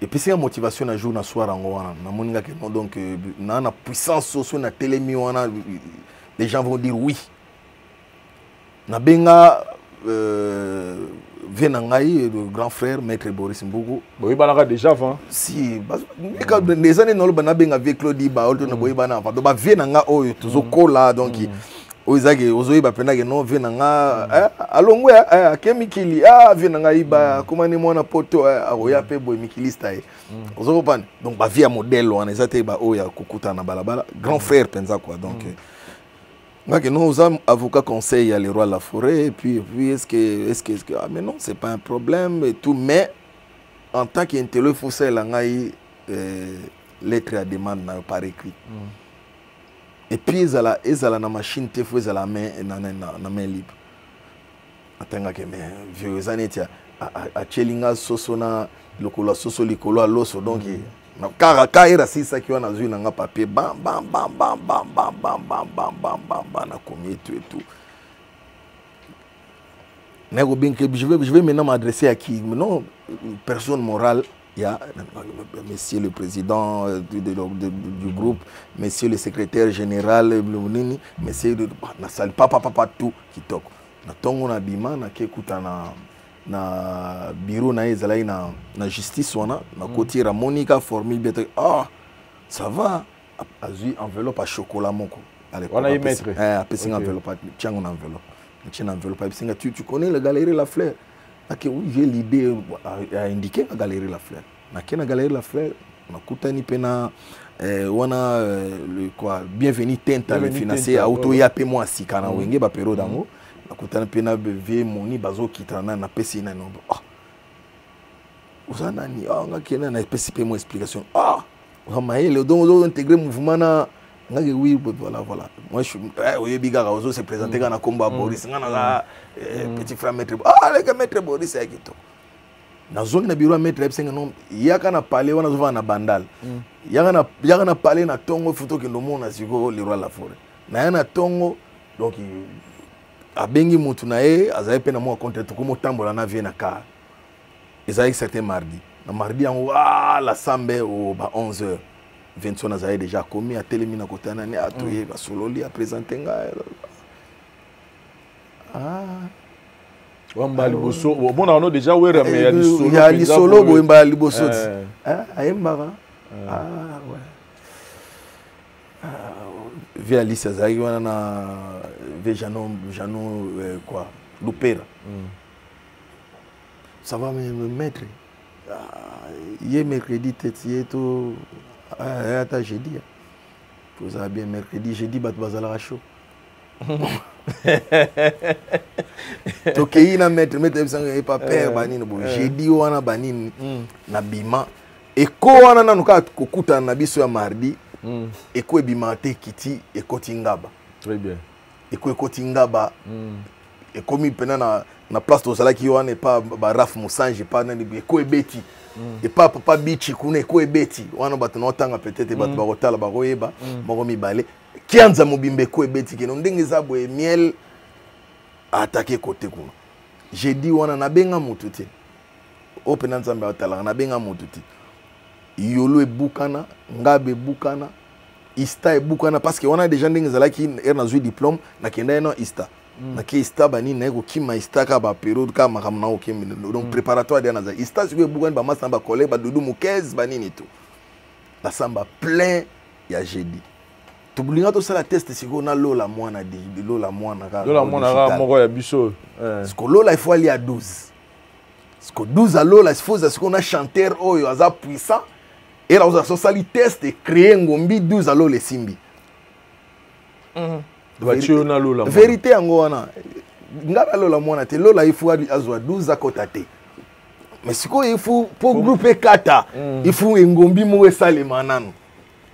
et puis c'est une motivation na jour na soir ngo wana na moni ngaki donc na puissance socio na télémi wana les gens vont dire oui na benga Venangaï, le grand frère, maître Boris Mboukou. Oui, il déjà avant. Si, les années non, il avec Claudie, il y a Venanga, toujours cola, donc ozoyi bapenda ke no Venanga, alongwe, Kemikili, Venanga, iba, comment ni mwana poto, aroya pe boy mikilista. Ozopan, donc ba via modèle, on a été ba oya kukuta na balabala, grand frère penza quoi, donc. Nos avocats conseillent à les rois de la forêt, et puis est-ce que mais non, c'est pas un problème et tout, mais en tant qu'intellectuel, il faut que lettre à demande par écrit. Et puis ils ont la machine, il faut la main libre. Attends que mais vieux années à Chelinga sosona lokola soso likolo loso donc na kaka era sisa kiwa na zui na papier bam bam bam bam bam bam bam bam bam bam bam bam na combien tout et tout. Je vais maintenant m'adresser à qui? Non, personne morale. Il y a monsieur le président du groupe, monsieur le secrétaire général, monsieur le papa tout qui toque. Na tongo na bima na kekuta na bureau na ezalai na justice wana na côté la Monica formule bête ça va azui enveloppe à chocolat moko on a y mettre une enveloppe tiens une enveloppe tu connais la galerie La Fleur oui j'ai l'idée à indiquer la galerie La Fleur na galerie La Fleur nakutani pena wana le quoi bienvenue tenta le financier auto ya pe moi sikana wenge ba pero dango nakutana pena vie moni bazo kitana na pesi na nombre usana ni nga kena na pesi pe moi explication Maël donc on intégrer mouvement na ngaki oui voilà moi je oui biga ozo se présenter kana combat Boris ngana petit frère maître le maître Boris ya kito na zone na bureau maître Epsenga non yaka na parler wana zova na bandal yaka na parler na tongo photo ke ndomo na siko le roi la forêt na yana tongo donc abengi mutu na azaye pe na mo contre to komo tambola na vie na car ezali certain mardi na mardi yango la sambe au 11h Vincent Nazaye déjà commis à télémina côté nani atoye ba sololi a présenter nga wamba liboso bon on a déjà wera mais il y a li solo bo mba liboso ayembara ouais via Alice Zayi wana na Vejano quoi Lupera ça va me mettre hier mercredi tête tout attends jeudi vous avez bien mercredi jeudi bat bazala chaud tokei na mettre sanga pas père banini bo jeudi wana banini na bima eko wana nanuka kokuta na biso ya mardi eko ebima te kiti eko tingaba très bien eko tingaba eko mi pena na place to sala ki wana pas ba Raf Musanji pas na eko ebeti et pas papa bichi kuna eko ebeti wana bato na otanga peut-être bato ba kotala ba koyeba moko mibale kianza mobimbe eko ebeti kino ndenge za boye miel attaquer côté kuna jeudi wana na benga mutu te open nzambe otala na benga mutu te yolo ebukana ngabe bukana ista ebukana parce que on a déjà ndenge zala ki na zui diplôme na kenda na ista na ki ista bani na ko kima ista ka ba période ka makamna o kemi donc préparatoire de na za ista siko ebukana ba masa ba collègue ba dudu mu 15 bani ni tout la samba plein ya jeudi tubulinga to sala test siko na lola mwana de lola mwana ka moko ya biso siko lola il faut aller à 12 siko 12 à lola il faut siko na chanteur oyo aza puissant et là on a sali test et créer ngombi 12 à lola simbi vérité yango wana ngala lola mwana te lola il faut azwa 12 à côté mais siko il faut pour grouper kata il faut ngombi mo esalema nanu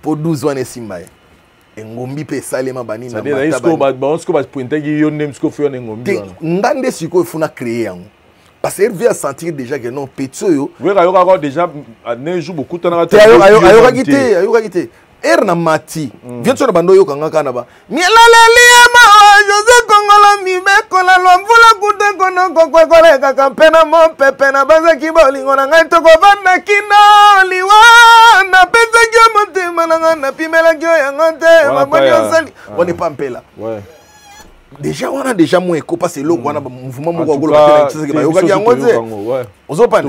pour 12 wana simba ngombi pe salema banini na mata est-ce que ba pointer ki yo nem siko fyo ngombi ngande siko funa créer yango parce qu'il vient sentir déjà que non petsoyo oui ayo déjà ne joue beaucoup tana ayo quitté erna mati vient sur bando yo kanga kana ba mielalelia ma José Kongola mi mekola lomvula kute kono kokole kaka pena mo pepe na baza kibolingo na ngai to ko banda kino liwana pesa kyo motema na ngana pimela kyo yangote maboni osali on est pas mpela ouais déjà on a déjà moins éco parce que l'eau on a mouvement moko golo ba tele ba yoga yangoze ozopa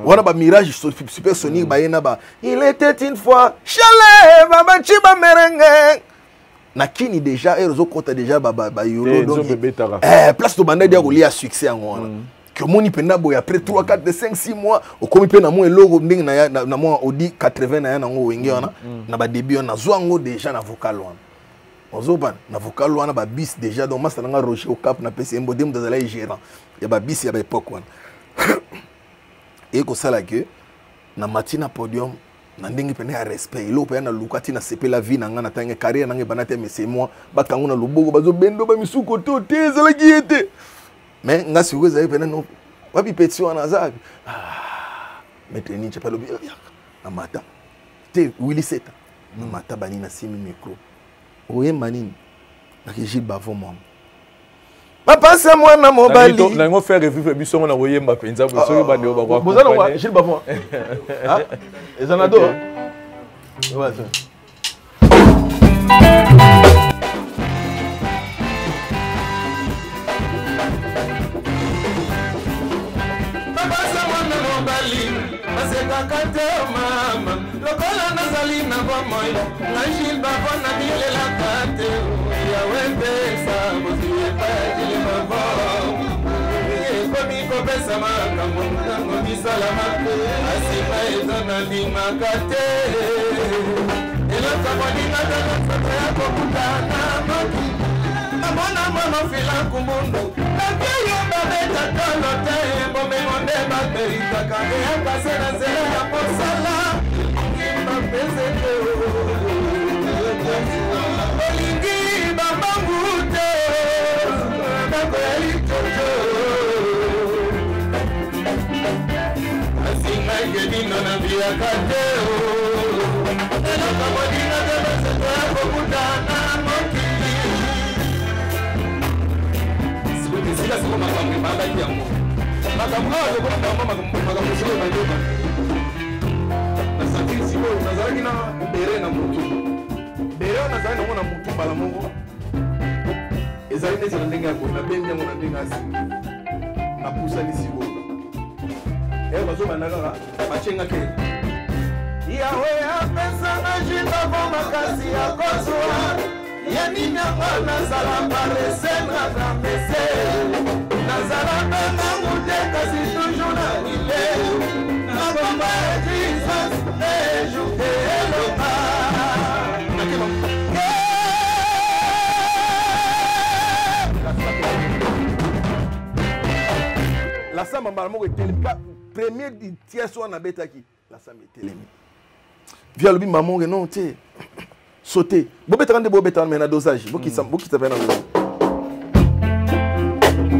on a ba mirage supersonique ba yena ba il était une fois chalet baba chiba merengue na kini déjà et ozo kota déjà ba yolo donc place to banda dia ko lia succès yango que moni penda boy après 3 4 5 6 mois o komi pe na mo eloko ndenge na mo Audi 80 na yango wenge wana na ba début na zwango déjà na vocal wana ozoban na vocal wana ba bis déjà donc masa nga Roger au Cap na PC mbo dem dazala gérant ya ba bis ya ba époque wana et ko sala que na matina podium na ndenge pene ya respect ilo pe na lukati na sepe la vie na nga na tange carrière na nga banate mais c'est moi ba kango na luboko bazo bendo ba misuko to tezala kiete mais nga siko za pene no wapi petit wana za mettre ni chapalo na mata te Willy Seta na mata bani na simi micro oye manini na Gilles Bavon moi papa c'est moi na mobali na ngo faire revivre biso na oyemba penza boso ba ndio ba kwa bozana Gilles Bavon ah ezanado ouais ça papa c'est moi na mobali maseka kate mama lokola nazali na bomoy na Gilles Bavon na bilela kate ya wembe sa bosie pa Gilles Bavon komi ko kopesa makambo ntango bisalama asima eza nandimaka te eloko boningaka na nzoto ya kokutana moki amona mwana fila kumbundu nakei babeta tolo te bomengo nde baperitaka eyakase na nzela ya kosala bapese te olingi bambangu te ndako ya litoto asingaki dino na biaka te eloko boningaka na nzoto ya kokutana mokili sika siko makambo ebandaki yango makambo awa lokola bango makambo sikoyo bayoka nasantiri sikoyo nazalaki na bere na motu bere oyo nazalaki nango na motu mbala moko ezali neti na ndenge yako nabendi yango na ndenge asi napusani sikoyo eyo bazobanda kaka batiengaki yawe apesanga jitavo makasi ya kozwa ya nini yango nazala paresenaka mese nazala bangangu te kasi toujours na ile nakomba ya jesus ejuke elonga la samba mbala moko etelemi premier tiers wana abetaki la samba etelemi via alobi mamonge non te sauter bobetaka nde bobetaka me na dosage bokita mpe na ngo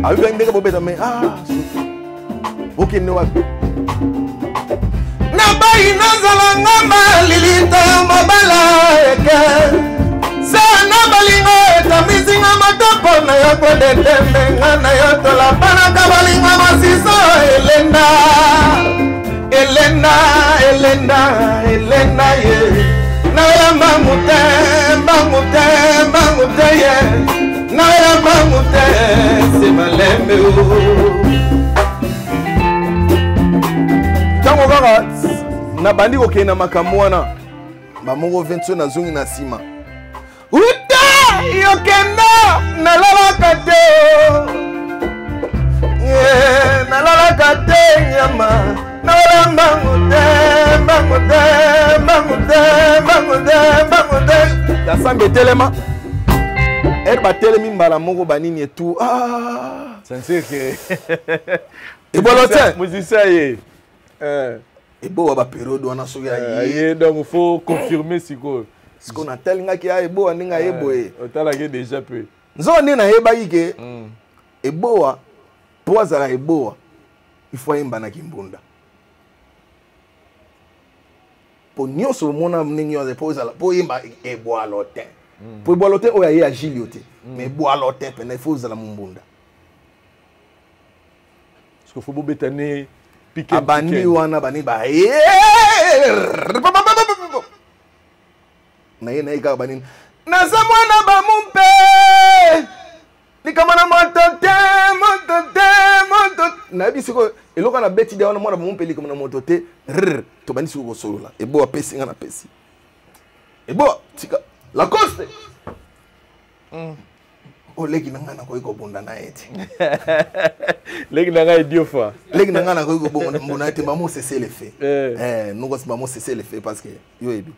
abibangi ndenge bobeta me bokende wapi nabai nazalanga malilita ya mobala eke se na balingo etamisinga matopo na yo kodetembenga na yo tolapanaka balinga masiso elenda ye naya mangute ye naya mangute se malembe ntango kaka na bandi kokende na makambo wana bamoko 20 nazongi na nsima uta yokenda nalalaka te nalalaka te nyama nala mangute yasambe etelema ere batelemi mbala moko banini etu sincere ebolo te musicien ye ebowa baperiode wana soki aye donc faut confirmer sikoyo sikoyo natalingaki ebowa ndenge ayeboye otalaki déjà pe nzoko nde nayebaki ke ebowa mpo azala ebowa ifo ayembanaki mbunda po nyonso omona ndenge yo po ezala po oyemba ebwalo te po ebwalo te oyo aye agilio te mais ebwalo te pena ifo ozala mombunda parceque fo bobetane pique abandi wana bani ba naye naye kaka banini naza mwana bamumpe likama na moto te nayebi sikoyo eloko na beti de wana mwana bamumpe likama na moto te tobandi sikoyo kosolola eboa pesi nga na pesi eboa tika lacoste oleki na nga nakoki kobunda na ye te leki na nga ediofa leki na nga nakoki kobunda ye te bamo cesse le fait nokosi bamo cesse le fait parce que yo ebi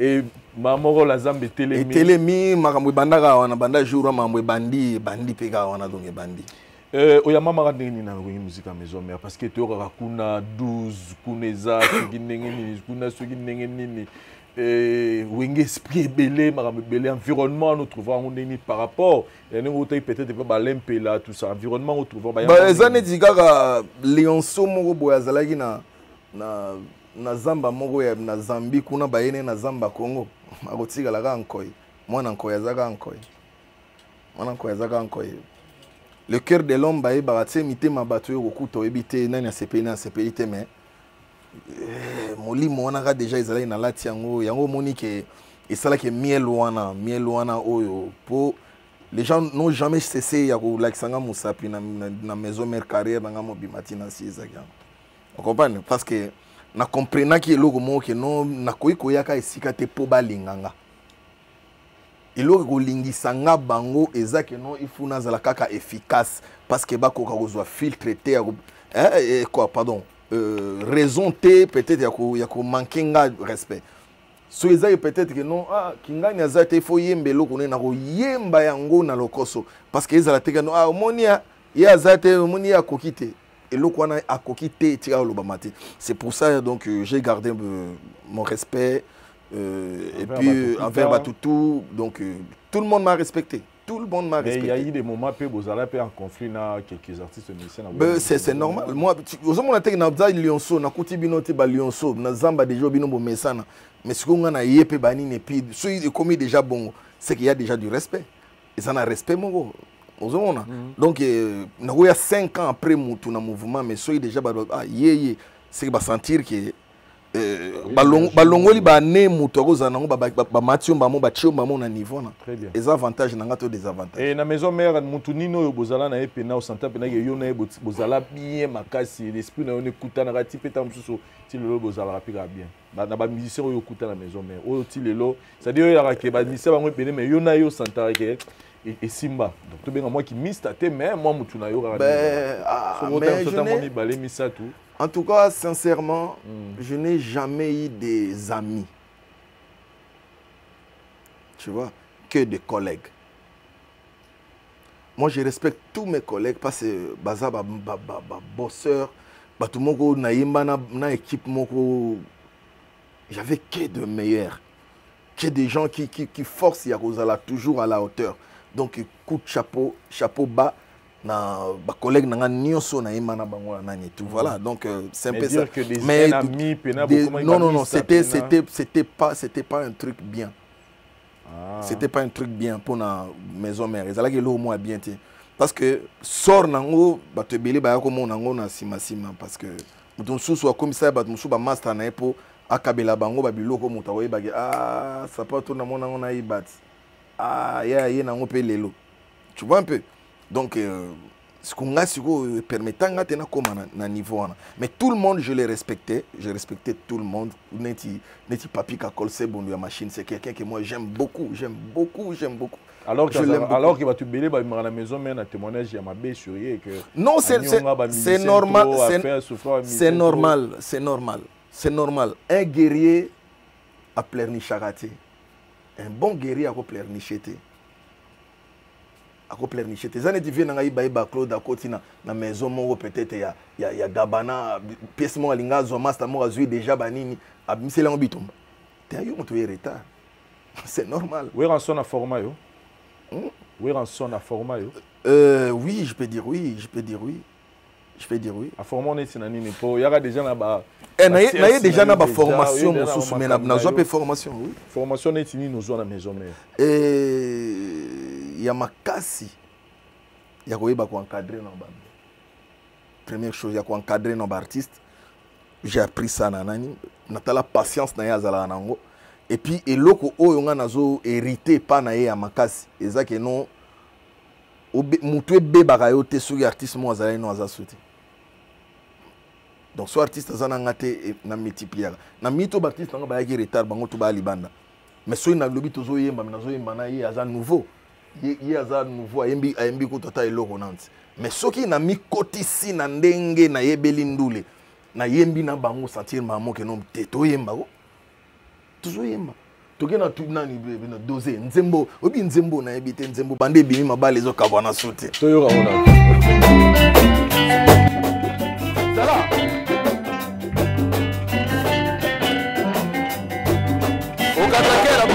et mamoko la zambe etelemi makambo ebandaka wana banda jour wa makambo ebandi mpe kaka wana donc ebandi oyamamaka ndenge nini nakoki musika maison mère parce que toyokaka kuna 12 kuna eza soki ndenge nini kuna soki ndenge nini wenge esprit ebele makambo ebele environnement nous trouvons ngo ndenge par rapport ndenge otaki peut-être mpe balempela tout ça environnement otrouvant eza neti kaka lionceau moko boye azalaki na zamba moko ya na Zambie kuna bayene na zamba Congo akotikala kaka nkoyi mwana nkoyi aza kaka nkoyi le cœur de l'homme bayebaka te mitema bato oyo kokuta oyebi te nani asepeli te mais molimo wana kaka déjà ezalaki na lati yango omoni ke esalaki miel wana oyo po les gens n'ont jamais cessé ya kolakisanga mosapi na maison mère carrière nanga mobima ti na si ezaki yango okomprendre parce que na comprenaki eloko moko ke no nakoki koyaka esika te mpo balinganga eloko kolingisa nga bango eza ke non il faut nazala kaka efficace parce que bakoka kozwa filtre te quoi pardon raison te peut-être ya komanke nga respect so eza peut-être que non kingani aza te il faut yemba eloko nini nakoyemba yango na lokoso parce que ezala te kano omoni ye aza te omoni ye akoki te eloko wana akoki te etika olobama te. C'est pour ça donc j'ai gardé mon respect et puis envers Batutu, donc tout le monde m'a respecté. Tout le monde m'a respecté. Il y a eu des moments où vous avez en conflit avec quelques artistes musiciens. C'est normal. Moi, aux hommes on a été dans Lyonso, na kuti bino te ba Lyonso, na zamba déjà bino bo mesana. Mais ce qu'on a yepé bani et puis ceux qui commis déjà bon, c'est qu'il y a déjà du respect. Et ça n'a respect mon aux hommes donc na il y a 5 ans après mon mouvement mais ceux déjà ba c'est ba sentir que balongoli ba ne muto koza nango ba matio ba mo ba tio ba mo na niveau na les avantages na ngato des avantages et na maison mère mutu nino yo bozala na epena o santa pena yo na bozala bien makasi l'esprit na yo ne kuta na rati peta msuso ti lelo bozala rapika bien na ba musicien yo kuta na maison mère o ti lelo ça dit yo ya ke ba musicien ba mo epena mais yo na yo santa ke et Simba donc tu bien moi qui mistaté mais moi mutu na yo en tout cas, sincèrement, je n'ai jamais eu des amis. Tu vois, que des collègues. Moi, je respecte tous mes collègues parce que baza bosseur, tout le monde na équipe j'avais que de meilleurs, que des gens qui forcent Yarozala toujours à la hauteur. Donc, coup de chapeau bas. Na ba collègue nanga nyonso na imana bango na nani tout voilà donc c'est un peu ça mais non c'était pas un truc bien c'était pas un truc bien pour na maison mère ezala ke lo mo bien té parce que sort nango ba te belé ba ko mo nango na sima parce que mutu susu comme ça ba musu ba master na epo akabela bango ba biloko mutu wa ba ça pas tout na mo nango na ibat ya nango pe lelo tu vois un peu. Donc, ce qu'on a permettant à niveau. Mais tout le monde, je les respectais. Je respectais tout le monde. Neti papi kakol c'est bon la machine. C'est quelqu'un que moi j'aime beaucoup. Alors qu'il va te béler à la maison, mais un témoignage à ma baie sur que. Non, c'est normal. C'est normal. Un guerrier a pleurniché. Un bon guerrier a pleurniché. À pleurnicher. Les années qui viennent à Ibaïba Claude à côté na maison mon peut-être il y a Gabana pièce mon alinga zo master mo azui déjà banini abimse la bitumba. T'as eu mon retard. C'est normal. Oui en son format yo. Oui en son format yo. Oui, je peux dire oui. À format on est sinanini pour il y a déjà là-bas. Na déjà na ba formation mon sous mais na zo pe formation oui. Formation est ni nous na maison mère. Il y a makasi il y a koyeba ko encadrer nos bande. Première chose il y a ko encadrer nos artistes. J'ai appris ça na nani natala patience na yazala nango et puis eloko oyo nga nazo hérité pa na ye ya makasi ezake non mutu ebebaka yo te soki artiste mo azala no azasuti. Donc soit artiste azana ngate na multiplier na mito artiste nga ba yaki retard bango to ba libanda mais soki na lobi tozo yemba mais nazo yemba na ye aza nouveau il y a un nouveau ayembi ko tota eloko nanti mais soki na mikotisi na ndenge na yebeli ndule na yembi na bango sentir mamo ke non te to yemba ko toujours yemba toke na tout nani na doser nzembo obi nzembo na yebite nzembo bande bimi mabale zo kabwana sote to yo kaona sala okatakera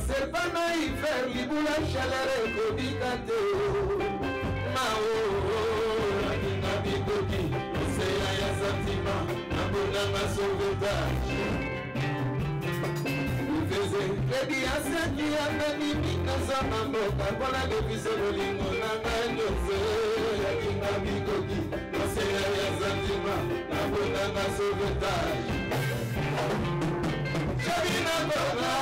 C'est pas naïf, faire liboula chaleur et kobikate. Mao, Nakina Bikoki, Oseya ya sentiment, Nabona ma sauvetage. Vous faisiez crédit à ceux qui avaient mis dans sa mamboka, pour la devise de l'Ingo, Nanganyose, Nakina Bikoki, Oseya ya sentiment, Nabona ma sauvetage. Chabina Bola.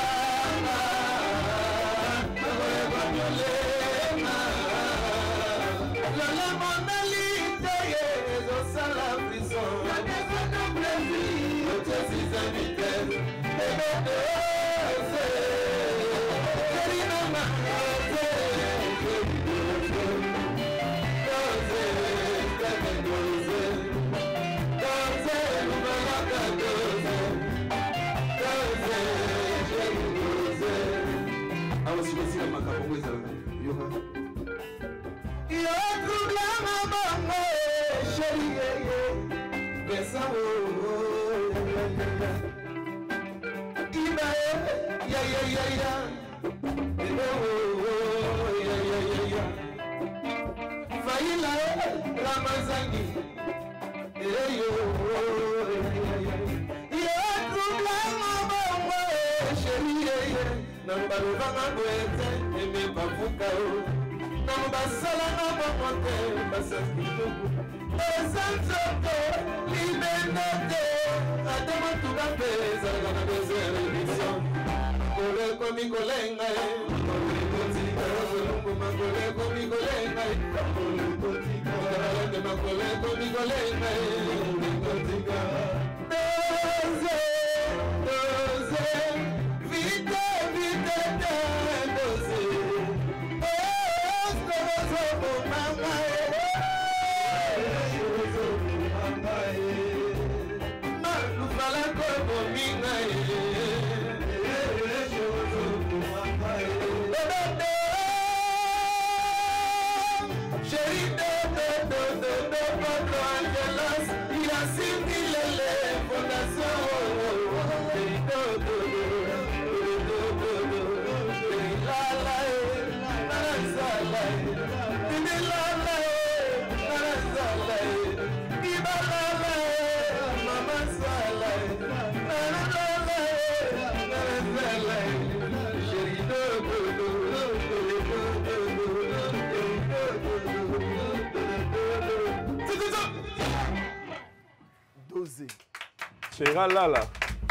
Chéra Lala.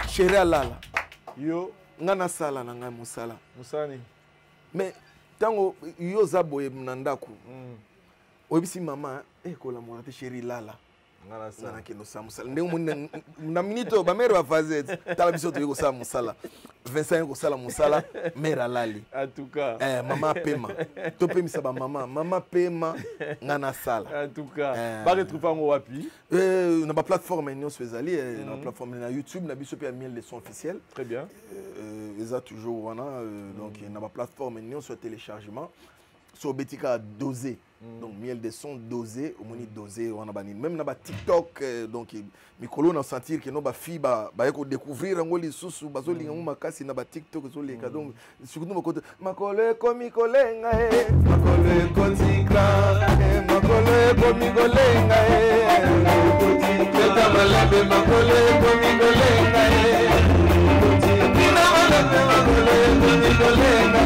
Chéra Lala. Yo. Ngana sala na ngai musala. Musani. Mais tango yo zaboye mnandaku. Obisi mama ekola mwana te chéri Lala. Ngana sala. Ngana kendo sa musala. Ndenge na minito ba mère ba fazet. Tala biso to yeko sa musala. Vincent yeko sala musala mère Lali. En tout cas. Mama pema. To pemisa ba mama pema ngana sala. En tout cas. Ba retrouver ngo wapi? Na ba plateforme nyos fezali na plateforme na YouTube na biso pe ya miel de son officiel. Très bien. Eza toujours wana donc na ba plateforme nyos sur téléchargement. Sur Betika dosé. Donc miel de son dosé, au moni dosé wana bani. Même na ba TikTok donc mikolo na sentir que no ba fi ba yeko découvrir ngoli susu bazoli ngamu makasi na ba TikTok zo leka donc surtout makoto makole komi kolenga makole kotika makole komi kolenga kota malabe makole komi kolenga tina malabe makole komi kolenga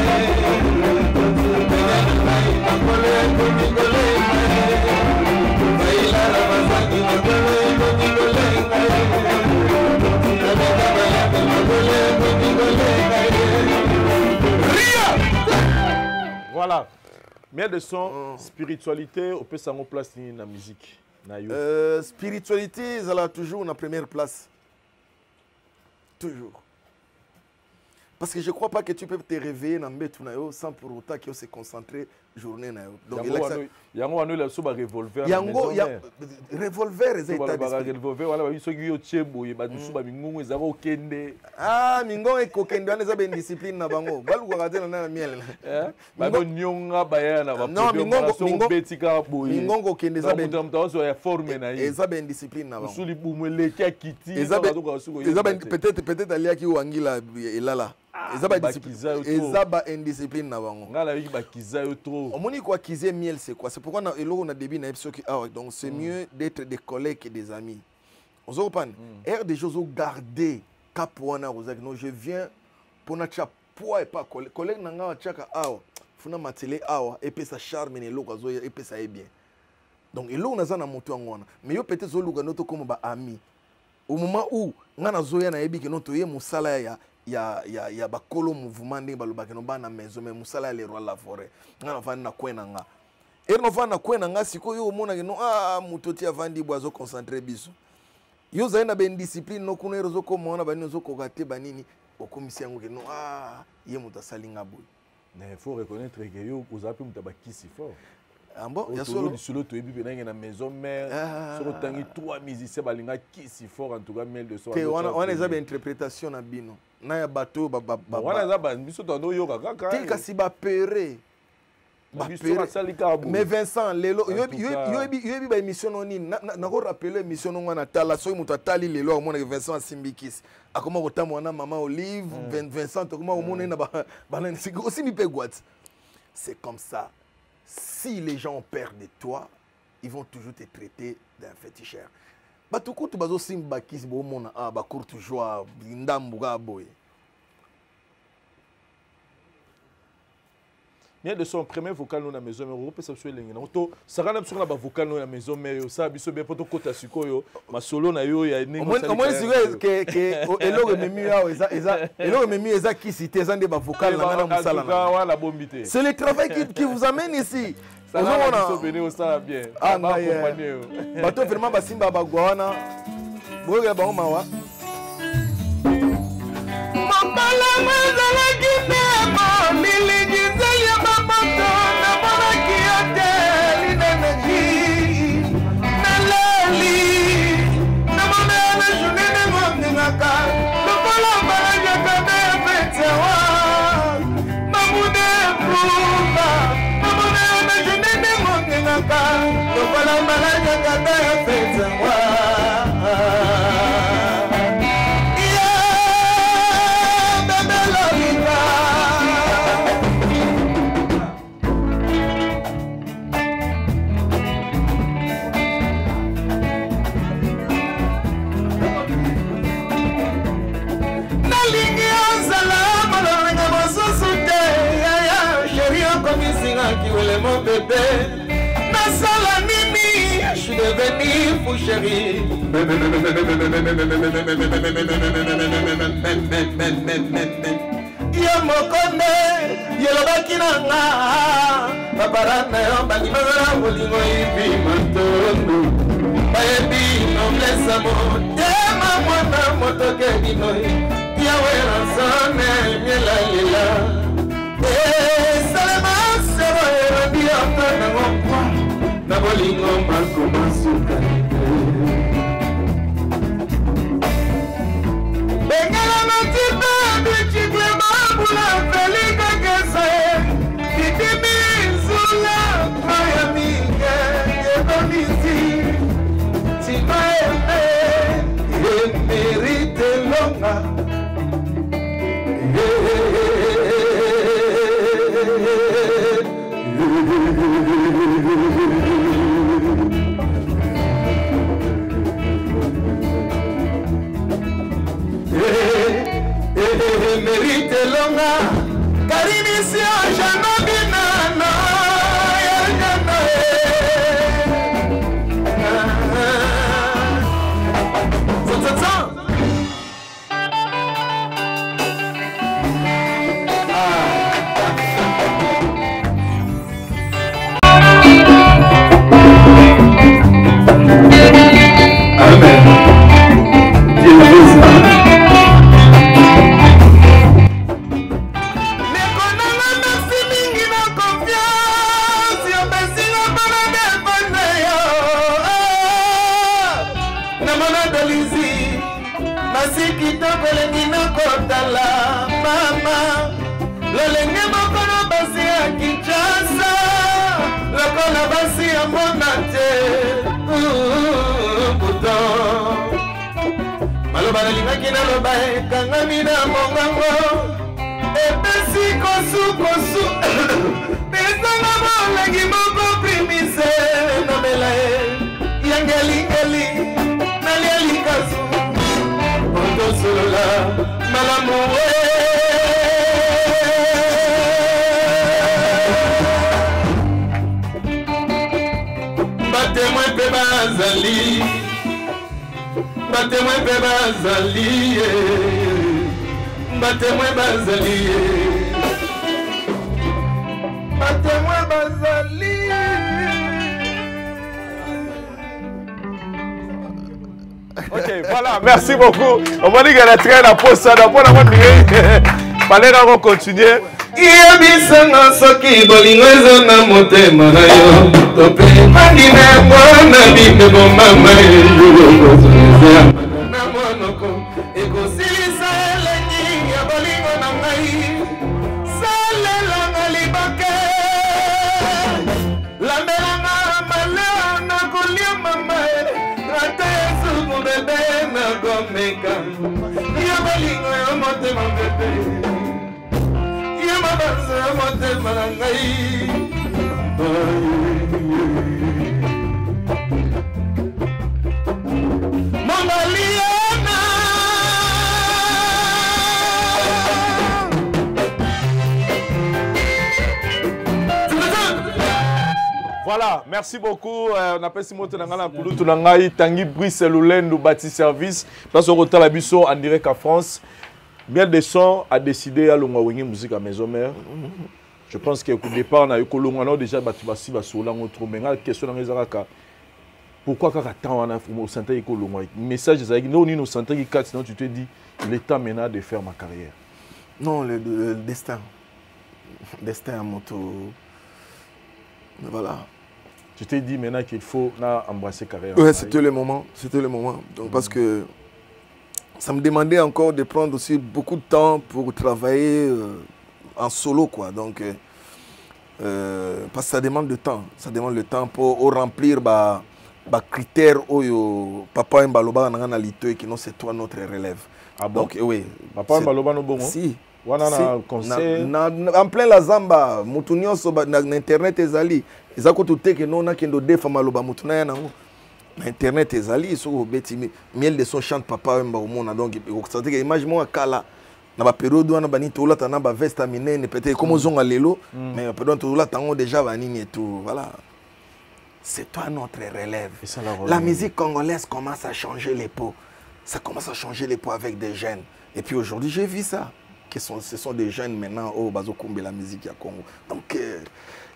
makole komi kolenga baila la mazaki makole komi kolenga makole komi kolenga Voilà. Miel de son, spiritualité, on peut s'en place dans la musique. Spiritualité, elle a toujours la première place. Toujours. Parce que je ne crois pas que tu peux te réveiller dans le sans pour autant qu'il se concentrer journée. Donc, il y a un revolver. Il y a un revolver. Ah, mingo et kokende, on a une discipline na bango. Balu ko rater na miel. Mingo nyonga bayana ba. Non, mingo betika boye. Mingo kokende za ben. Ya forme na yi. Eza ben discipline na bango. Usuli bumele kia kiti. Eza ben peut-être alia ki wangila elala. Eza ba indiscipline na bango. Ngala yi ba kizayo trop. Omoni quoi kizer miel c'est quoi? C'est pourquoi na eloko na début na episode qui donc c'est mieux d'être des collègues que des amis. On se reprend. Air des choses garder. Kapouana Rosak, non, je viens pour notre poids et pas collègue nanga chaka awa, funa matele awa et puis ça charme ne lokazo et puis ça est bien. Donc et là on a ça na moto ngona, mais yo peut-être zoluga noto comme ba ami. Au moment où ngana zoya na ebi que noto ye musala ya ba kolo mouvement ndé ba lobaka no ba na maison mais musala les rois la forêt. Ngana fa na kwena nga. Et no fa na kwena nga siko yo mona que no mutoti avandi boazo concentrer biso. Yo zaina ben discipline no kuna erozo ko mona bani zo ko gate banini okomisi yango ke no ye muta salinga boy. Mais il faut reconnaître que yo ozapi muta bakisi fort. Ah bon, il y a solo to ebi benanga na maison mère sur tangi trois musiciens balinga kisi fort en tout cas mel de son. Que on a ba interprétation na bino. Na ya bateau ba wana za ba biso to ndo yo kaka. Te kasi ba pere. Mais Vincent, yobi ba émission noni na ko rappeler émission ngana tala so muta tali lelo mona que Vincent Simbikis akoma botamwa na maman Olive Vincent akoma mona na ba aussi mi pegwat. C'est comme ça. Si les gens ont peur de toi, ils vont toujours te traiter d'un féticheur. Ba tuku tu bazo Simbakis bo mona ba courte joie ndambuga boy. Il y a de son premier vocal dans la maison, mais on peut s'assurer que nous ça sur la vocal dans la maison, mais ça biso bien pour to kota sikoyo, ma solo na yo ya ni. Au moins que eloko memi ya eloko memi eza ki cité eza nde ba vocal na musala na. C'est le travail qui vous amène ici. Ça on a venir au ça bien. Ah accompagner. Bato vraiment basimba bagwana. Boga ba mawa. Mambala mazala kinema miliji zeya mabato na monaki hotel inemeji na lali na monana junene mongengaka lokola mbalaja kame petewa mamude mbuba na monana junene mongengaka lokola mbalaja kame petewa. Mon bébé, ma salamini, je suis devenu fou chéri. Yo mokone, yo lobakinanga, babarana yo banimara bolingo ibi mantondo. Baebi noblesse motema mwana motoke dinoi, yawe ransone miela lila. Na bolingo makoma suka bengala matiba bichikle mabula felika kese kitimi zula maya minge yekonisi timae mérite longa tala mama lolenge mokono basi ya Kinshasa lokola basi ya mona te pourtant maloba nalingaki naloba ekangami na mongango epesi kosu pesanga molangi moko primise namela ye yangelingeli nalia likazu ondosolola malamu batemoin mpe bazali batemoin mpe bazali batemoin bazali batemoin bazali. Ok, voilà, merci beaucoup. On va dire qu'elle est très la pause, ça, donc on va parler, on va continuer. Yebisanga soki bolingo eza na motema na yo tope mandi na mwana bimbe bomama eyokozoneza na monoko ekosilisa elengi ya bolingo na ngai salelanga libake lambelanga maleo na kolia mama ata esuku bebe na komeka ya bolingo ya motema bebe Voilà, merci beaucoup. On appelle Simon Tenangala Koulou Tunangai, Tanguy Brice Loulendo Bâti Service. Dans ce retour à Bisso en direct à France. Bien des sons a décidé à l'Ongawingi musique à maison mère. Je pense qu'au départ, on a eu Kolongano déjà battu Bassi Bassoula, on trouve maintenant question dans les Araka. Pourquoi quand on a au centre Kolongano? Message c'est que nous nous centre qui sinon tu te dis il est temps maintenant de faire ma carrière. Non, le destin. Destin à moto. Voilà. Tu t'es dit maintenant qu'il faut embrasser carrière. Oui, c'était le moment. C'était le moment. Donc, parce que ça me demandait encore de prendre aussi beaucoup de temps pour travailler en solo, quoi. Donc, parce que ça demande du temps. Ça demande le temps pour remplir les critères où papa Mbaloba n'a lito et qui non c'est toi notre relève. Ah bon? Donc, oui. Papa Mbaloba no bon? Si. En plein la zamba, mutunio soba na internet ezali. Ezako tout que non na kendo defa maloba mutuna ya nango. Na internet ezali so beti miel de son chante papa wemba omona donc ça veut dire image moi kala na ba période wana bani tola tana ba veste minene peut-être comme zonga lelo mais pardon tola tango déjà banini et tout voilà. C'est toi notre relève. La musique congolaise commence à changer les peaux. Ça commence à changer les peaux avec des jeunes. Et puis aujourd'hui, j'ai vu ça. Ce sont des jeunes maintenant au Bazokumbe la musique à Congo. Donc,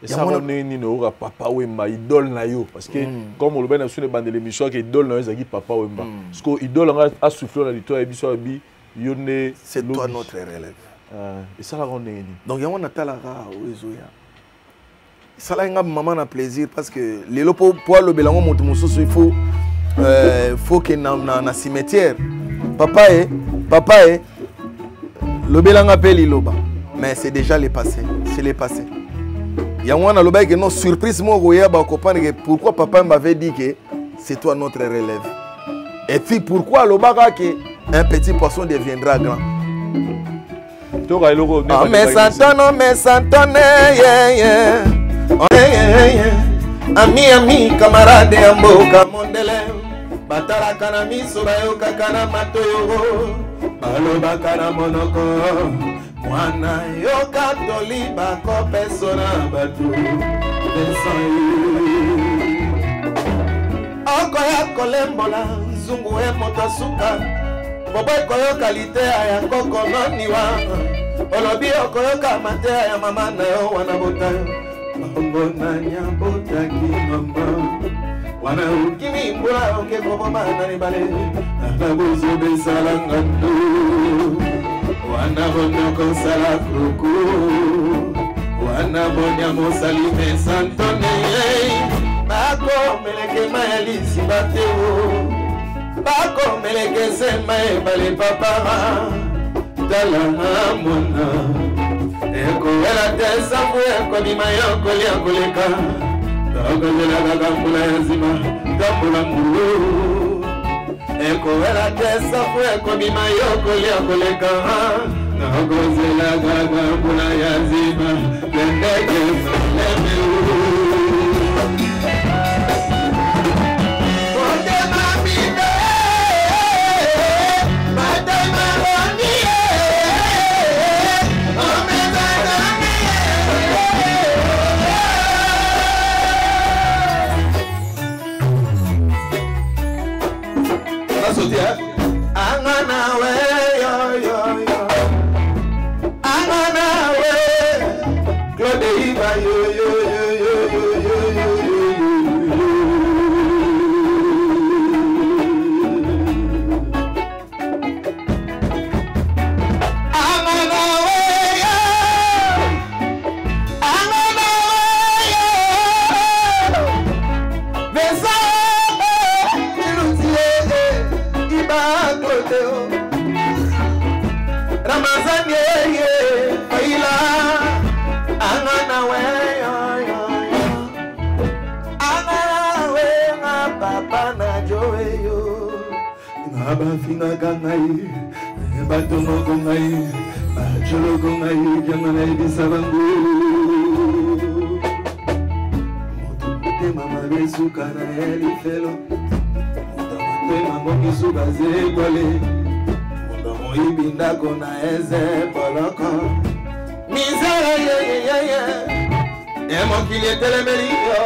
et ça on est ni no papa Wemba idole na yo parce que comme on le ben sur les bandes de l'émission que idole na yo papa Wemba parce que idole a soufflé dans l'histoire et biso abi yone c'est toi notre relève. Et ça la on est ni. Donc ya on atalara ozoya. Ça la nga maman na plaisir parce que les lopo pour le belango moto mososo il faut que na cimetière papa est le belanga appelle Iloba, mais c'est déjà le passé. C'est le passé. Il y a un non surprise moi pourquoi papa m'avait dit que c'est toi notre relève. Et puis pourquoi l'obaka que un petit poisson deviendra grand. Mais Santone, yeah. Ami, camarade, amboka mondele. Batala kana miso bayoka kana matoyo. Balobaka na monoko mwana yoka toliba ko persona batu okoya kolembola zungu e motasuka bobo koyoka lite ya koko noniwa olobi okoyoka mate ya mama na yo wana botayo mbona nyabotaki mama wana ukimi mbula oke koboma na libale na buzu besalanga tu wana bonoko sala kruku wana bonya mosalime santone bako meleke mayalisi bateo bako meleke sema ebale papa tala mona ekowela te sango ekobima yo kolia koleka tokozela kaka mbula ya nsima tambola mbulu ekowela te sango ekobima yo kolia koleka tokozela kaka mbula ya nsima kendeke melemeu Abafina kangai, batono kangai, bacholo kangai, janganai bisabangu. Motu mama besuka na eli felo, motu mama besuka zekwale, motu moibinda kona eze poloko. Misere ye ye ye, emo kile telemelio.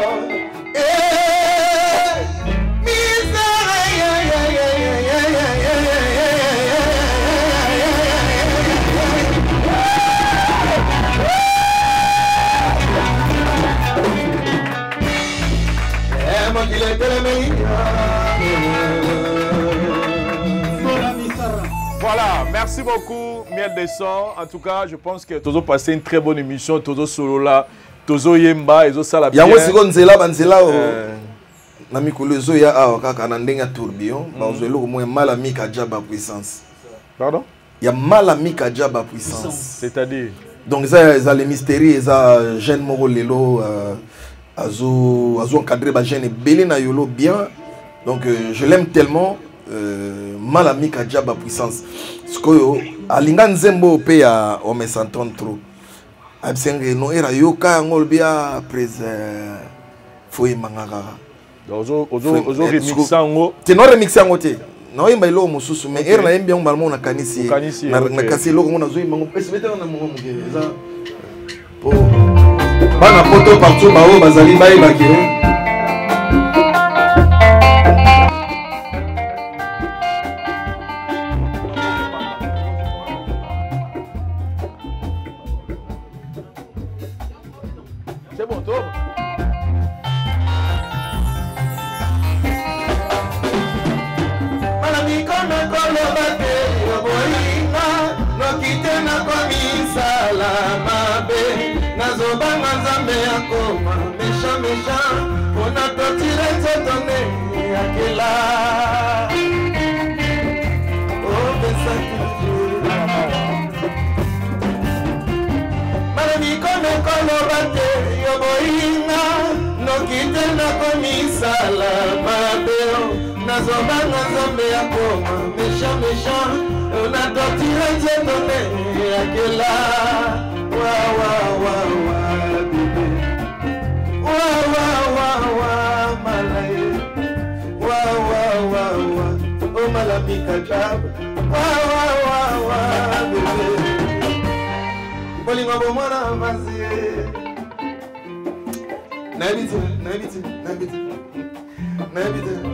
Voilà, merci beaucoup, Miel des Sons. En tout cas, je pense que Tozo passé une très bonne émission. Tozo solo là, Tozo Yemba, Tozo Sala bien. Yango siko nzela banzela na mikolo zo ya awa kaka na ndenga tourbillon, ba zelo ko mo mala mika jaba puissance. Pardon? Ya mala mika jaba puissance. C'est-à-dire donc ça les mystérieux, ça jeune moko lelo azo encadré ba jeune belé na yolo bien. Donc je l'aime tellement. Malamika Djaba puissance. Skoyo alinga nzembo pe ya ome s'entend trop. Absenge no era yoka ngolbia prese foi mangaka. Ozo remixango. Te no remixango te. No imba ilo mususu me era na imbi ngbalmo na kanisi. Na kasi loko na zoi mango pese beta na mongo mugeza. Po bana poto partout ba o bazali ba ibaki.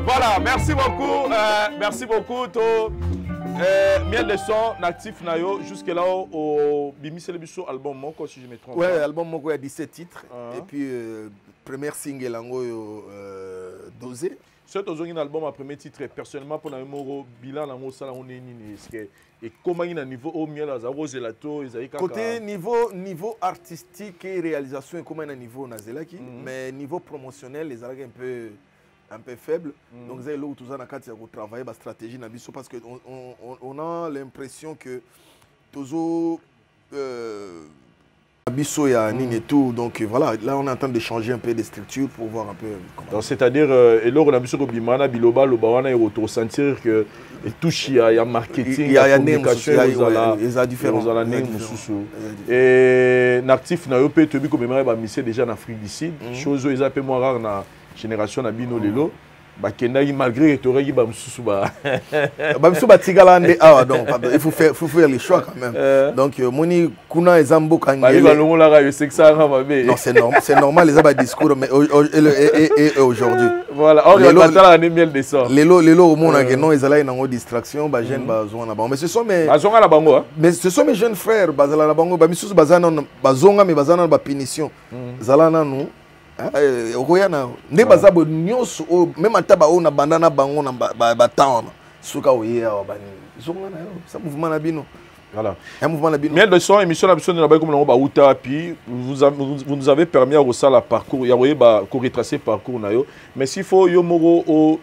Voilà, merci beaucoup. Merci beaucoup. Miel de son, actif Nayo, jusque là au Bimi Celebiso album Moko, si je me trompe. Ouais, album Moko a 17 titres. Et puis, première single, Dosé. Ce un album à premier titre, personnellement, pour le bilan, on est et comment il y a un niveau au miel à Zaro Zelato, côté niveau artistique et réalisation, comment il y a un niveau Nazelaki, mais niveau promotionnel, les arcs un peu faible. Donc, c'est là où tout ça, on a travaillé la stratégie parce qu'on a l'impression que Tozo Abisso ya Nine et tout. Donc voilà, là on est en train de changer un peu de structure pour voir un peu comment. C'est-à-dire, et là on a vu sur Bimana, Biloba, Lobawana, et ressentir que il touche, il y a marketing, il y a communication, il y a différents. Et l'actif n'a pas été comme déjà en Afrique du Sud. Chose où ils appellent moins rare dans la génération Nabino Lelo. Malgré que tu aurais dit que il faut faire les choix quand même. Donc, Moni Kuna et Zambo Kangé. Non, c'est normal, les abats discours, mais aujourd'hui. Voilà, on va attendre les miel de ça. Les lots au monde, non, ils allaient dans une distraction, mais ce sont mes jeunes frères, Bazala Bango, Bamissus Bazana, Bazonga, mais Bazana, Punition. Zalana, nous. Ne bazabo nyos même ataba ona bandana bango na batana suka oyeya bani zonga na yo ça mouvement na bino voilà un mouvement na bino mais de son émission na ba comme na ba uta puis vous nous avez permis à reçar la parcours ya oye ba ko retracer parcours na yo mais s'il faut yo moro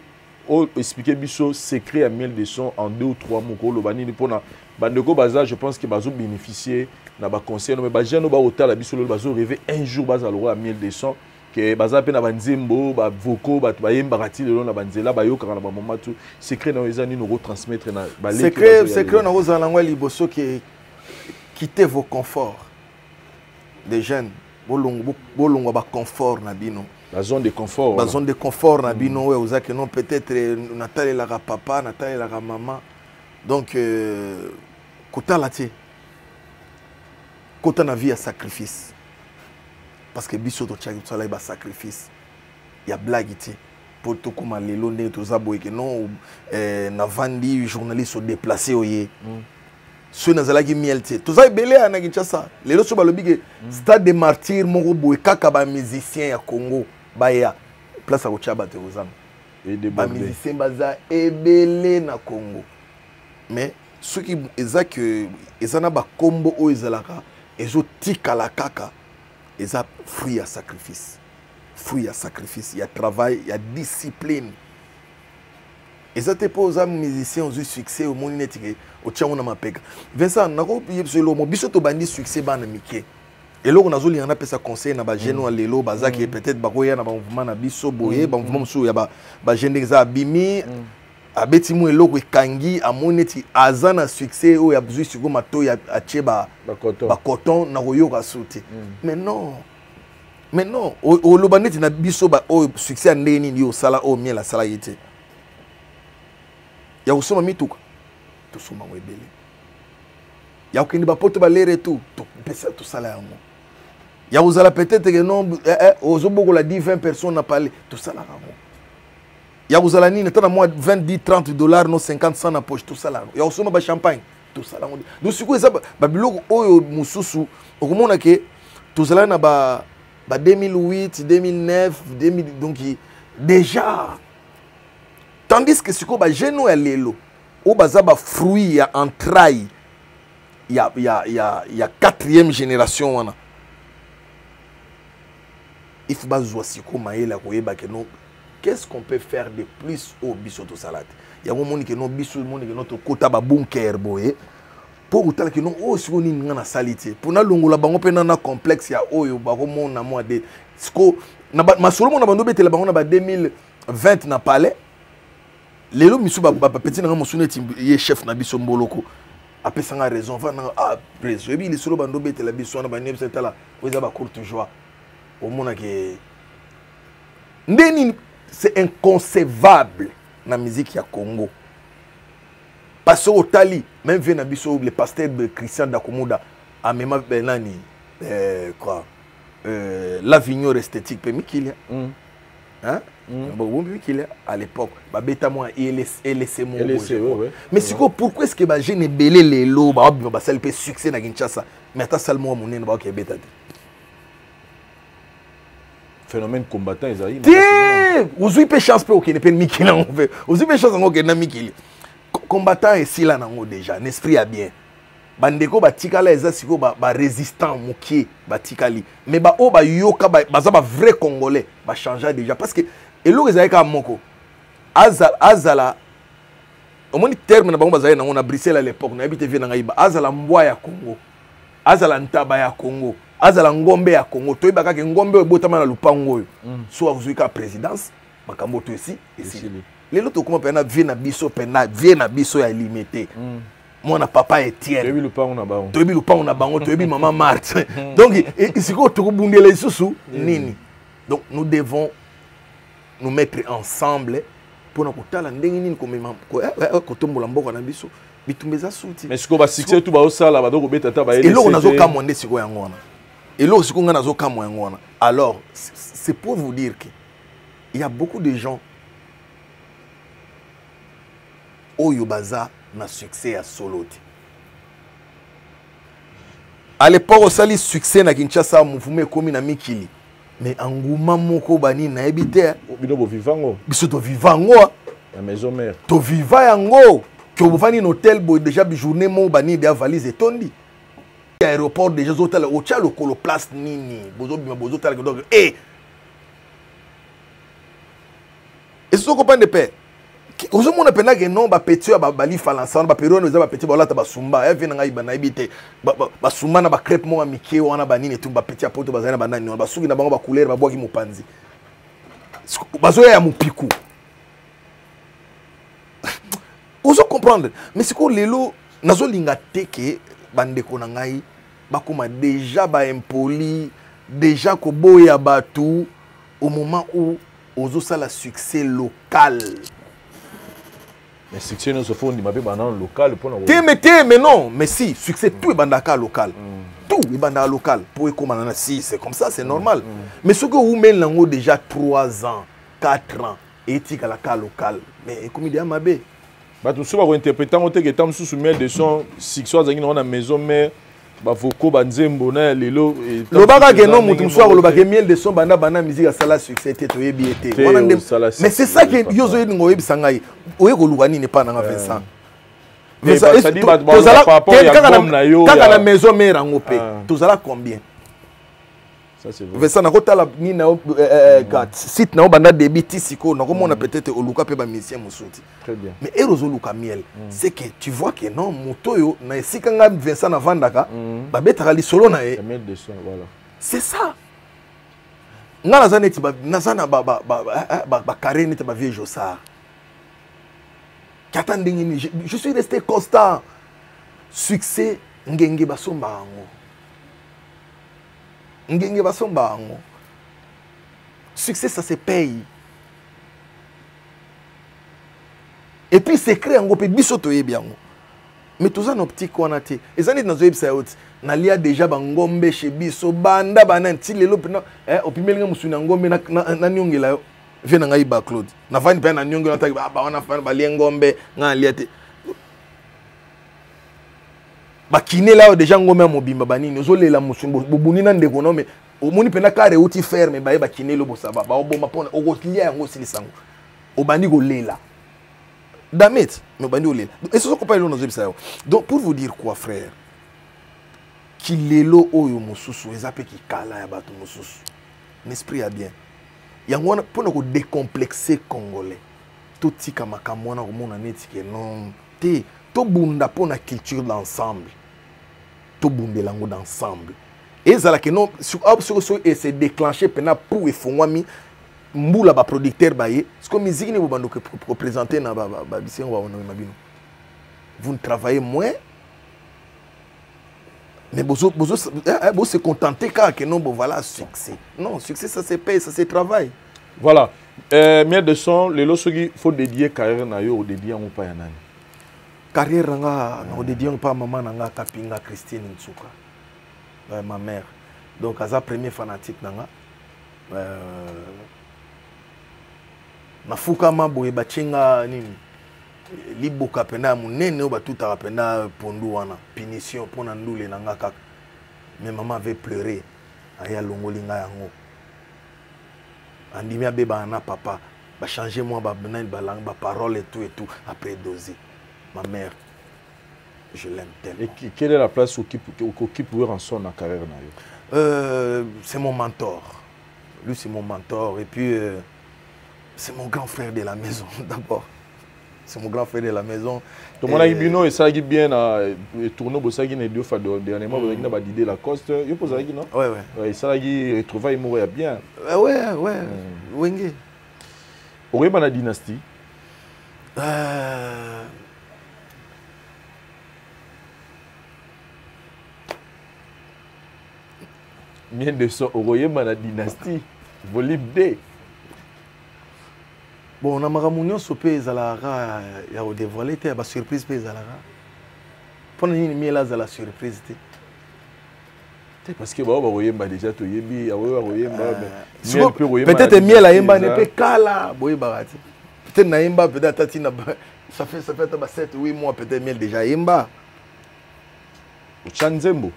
o expliquer biso secret à miel de son en 2 ou 3 mots ko lo bani pour na bandeko baza je pense que bazo bénéficier na ba conseil mais ba jeune ba uta la biso lo bazo rêver un jour baza lo à miel de son que baza pe na banzembo ba voko ba yemba rati de na banzela ba yo kana ba moment tout secret na ezani no retransmettre na ba secret na ozala ngwa liboso que quitter vos conforts des jeunes bolongo ba confort na bino la zone de confort la zone de confort na bino ouais ozaki non peut-être natale la papa natale la maman donc kota ti kota na vie à sacrifice. Parce que biso to tchaki to ba sacrifice ya blague ti pour to kuma lelo ndenge to zaboye que non na vandi journaliste se déplacer oye so na zalaki mielte to za belé na Kinshasa lelo so balobi que stade des martyrs moko boye kaka ba musicien ya Congo ba ya place ko chaba te ozama et des ba musicien baza ebelé na Congo mais ceux qui ezak ezana ba kombo o ezalaka ezo tikala kaka. Et ça, fruit à sacrifice. Fruit à sacrifice. Il y a travail, il y a discipline. Et ça, tu poses aux musiciens, aux succès, au monde, au tchao, on a ma pega. Vincent, on a oublié ce mot. Biso to bandi succès, ban amike. Et là, on a zoli, on a fait ça conseil, on a gêné, on a l'élo, bazaki, peut-être, baroya, on a mouvement, on a biso, boye, on a mouvement, on a gêné, on a bimi. Abeti mu eloko kangi amoneti azana succès o ya bzu siko mato ya acheba ba coton na koyoka sauter mais non o lobaneti na biso ba o succès ndeni yo sala o miela sala yete ya usoma mituka to soma webele ya okindi ba poto ba lere tout to pesa to sala yango ya uzala peut-être que non ozoboko la 10-20 personnes na parler to sala yango. Il y a aux alanines, tu as moins 20-30 $, non 50 cents dans la poche, tout ça là. Il y a aussi ma champagne, tout ça là. Donc, si vous avez Babylone, au Moussoussou, au moment que tout ça là, na 2008, 2009, 2000, donc déjà. Tandis que si vous avez géno et l'élo, au bazaba fruit, entrailles, il y a 4e génération. Il faut bazoua si vous avez la non. Qu'est-ce qu'on peut faire de plus au bisoto salade? Il y a un monde qui non biso monde qui notre kota ba bunker boye pour autant que non oh si on est na salité pour na longola bango pe na complexe ya oyo ba ko mona mo de sko na ma solo mo na bando betela bango na ba 2020 na palais lelo misu ba petit na mo suneti ye chef na biso mboloko apesa nga raison va na ah preso ebi le solo bando betela biso na ba nebseta la oza ba courte joie au mona que ndeni. C'est inconcevable dans la musique ya Congo. Parce qu'au Tali, même vient le pasteur de Christian Dakomoda, à même Benani, l'Avignon esthétique, mais qu'il y a. Hein? Bon, qu'il y a à l'époque. Bêta moi, il laissé mon. Mais c'est quoi, pourquoi est-ce que je n'ai belé les lots, ça peut succès dans Kinshasa, mais attends seulement mon nez, ok, bêta. Phénomène combattant ils arrivent. Vous avez chance pour qu'il ne peut Mikili en fait. Vous avez chance pour qu'il ne Mikili. Combattant ici là nango déjà, l'esprit a bien. Bandeko ba tikala eza siko ba résistant moki ba tikali. Mais ba o ba yoka ba za ba vrai congolais ba changer déjà parce que elo ezali ka moko. Azala au moins terme na bango bazali na Bruxelles à l'époque na habité vie na ngaiba azala mbwa ya Congo azala ntaba ya Congo azala ngombe ya Congo toyeba kaka ngombe ebotama na lupango oyo so azuika présidence makambo to ici lelo to kuma pena vie na biso ya limité mwana papa Etienne toyebi lupango na bango toyebi maman Marthe donc isiko to kubundela isusu nini donc nous devons nous mettre ensemble pour kotala ndenge nini kotombola mboka na biso bitumbeza suti mais siko ba succès tout ba osala ba doko beta ta ba ele eloko nazo kamwa nde siko yango wana eloko siko nga nazo kamwa yango wana alors c'est pour vous dire que il y a beaucoup de gens oyo baza na succès ya soloti à l'époque osali succès na Kinshasa mouvement komi na mikili mais anguma moko bani na ebite bino bo vivango biso to vivango la maison mère to viva yango que vous fani hôtel boy déjà bi journée mo bani de valise tondi aéroport déjà hôtel au tchalo kolo place nini bozo bima bozo tala donc et ce qu'on comprend de paix ozo mona pena que non ba petit ba bali falansa ba periode za ba petit ba lata ba sumba e vina ngai ba na ibite ba sumba na ba crepe mo amike wana ba nini tu ba petit apoto ba zana ba nani ba suki na bango ba couleur ba boaki mopanzi bazo ya mupiku ozo comprendre mais c'est quoi lelo nazo linga teke bandeko na ngai bakoma déjà ba impoli déjà ko boya batu au moment où ozo sala succès local. Mais succès nous se font di mabe banana local pour na mais non mais si succès tout est bandaka local tout est bandaka local pour comme na si c'est comme ça c'est normal mais ce que vous mettez lango déjà 3 ans 4 ans et tika la cas local mais comme il y a mabe ba tout ça va interpréter on te que tam sous mail de son succès zangi na maison mais ba voko banzembo na lelo lo baka ke non mutu mswa lo baka miel de son bana musique sala succès te to yebi ete mais c'est ça que yozo yingo yebisa ngai oye ko luka nini pa na Vincent kaka na maison mère ngo pe tozala combien ça c'est vrai Vincent na kotala ni na site na banda débiti siko na komona peut-être oluka pe ba musicien musuti très bien mais erozo luka miel c'est que tu vois que non motoyo na esika nga Vincent na vandaka ba betaka lisolo na e voilà c'est ça nga nazaneti ba nazana ba carré neti ba vieux Jossard je suis resté constant succès ngenge basomba ango succès ça se paye et puis secret ango pe biso to yebiango mais tout ça optique wana te ezani nazo yebisa yoti nalia déjà bangombe chez biso banda bananti lelo pena opimelinga musuna ngombe na nyongela yo vena ngai ba Claude na vani pe na nyongela ta ba wana fa ba liengombe ngalia te ba kinela yo déjà ngombe mobimba banini ozolela musumbo bobunina ndeko no mais omoni pena kare uti ferme ba kinelo bosaba ba oboma pona okolia yango silisango obandi ko lela Damit, mais bandi olela et ce qu'on parle dans nos yo donc pour vous dire quoi frère kilelo oyo mususu ezape ki kala ya bato mususu l'esprit a bien yango wana pona ko décomplexer congolais tout tika makambo wana komona neti ke non te to bunda pona culture d'ensemble to bundela ngo d'ensemble ezala ke non sur et se déclencher pena pour efongwami mbula ba producteur baye ce que musique ne bando que représenter na ba bisien wa ona mabino vous ne travaillez moins mais vous se contenter car que non bon voilà succès non succès ça se paye ça se travaille voilà miel de son les losogi faut dédier carrière na yo dédier on pas yanani carrière nga na dédier on pas maman nga Kapinga Christine Ntsuka ma mère donc as a premier fanatique nga na fukama boye bachenga nini liboka pena munene o batuta pena pondu wana punition pona ndule na nga kaka mais maman avait pleuré aya longolinga yango andimia beba na papa ba changer moi ba benani ba langue ba parole et tout après doser ma mère je l'aime tellement. Et quelle est la place qu'occupe Ranson dans la carrière na yo? C'est mon mentor. Lui c'est mon mentor et puis c'est mon grand frère de la maison d'abord. c'est mon grand frère de la maison. Tout le monde a Ibino et ça bien à tourner au Sagui et deux fois dernièrement vous avez d'idée Lacoste. Il pose non? Ouais. Ouais, ça qui trouver mourir bien. Ouais. Wenge. Aurait la dynastie. Bien de son aurait la dynastie. Volume D. Bon, on a maramounion sopé Zalara, il y a dévoilé, il y a une surprise pour Zalara. Pendant une miel à la surprise. Parce que bon, déjà tout yebi, peut-être miel à Yemba n'est pas cala, boy barati. Peut-être na Yemba, peut-être Tatina, ça fait 7-8 mois peut-être miel déjà Yemba. Chanzembo.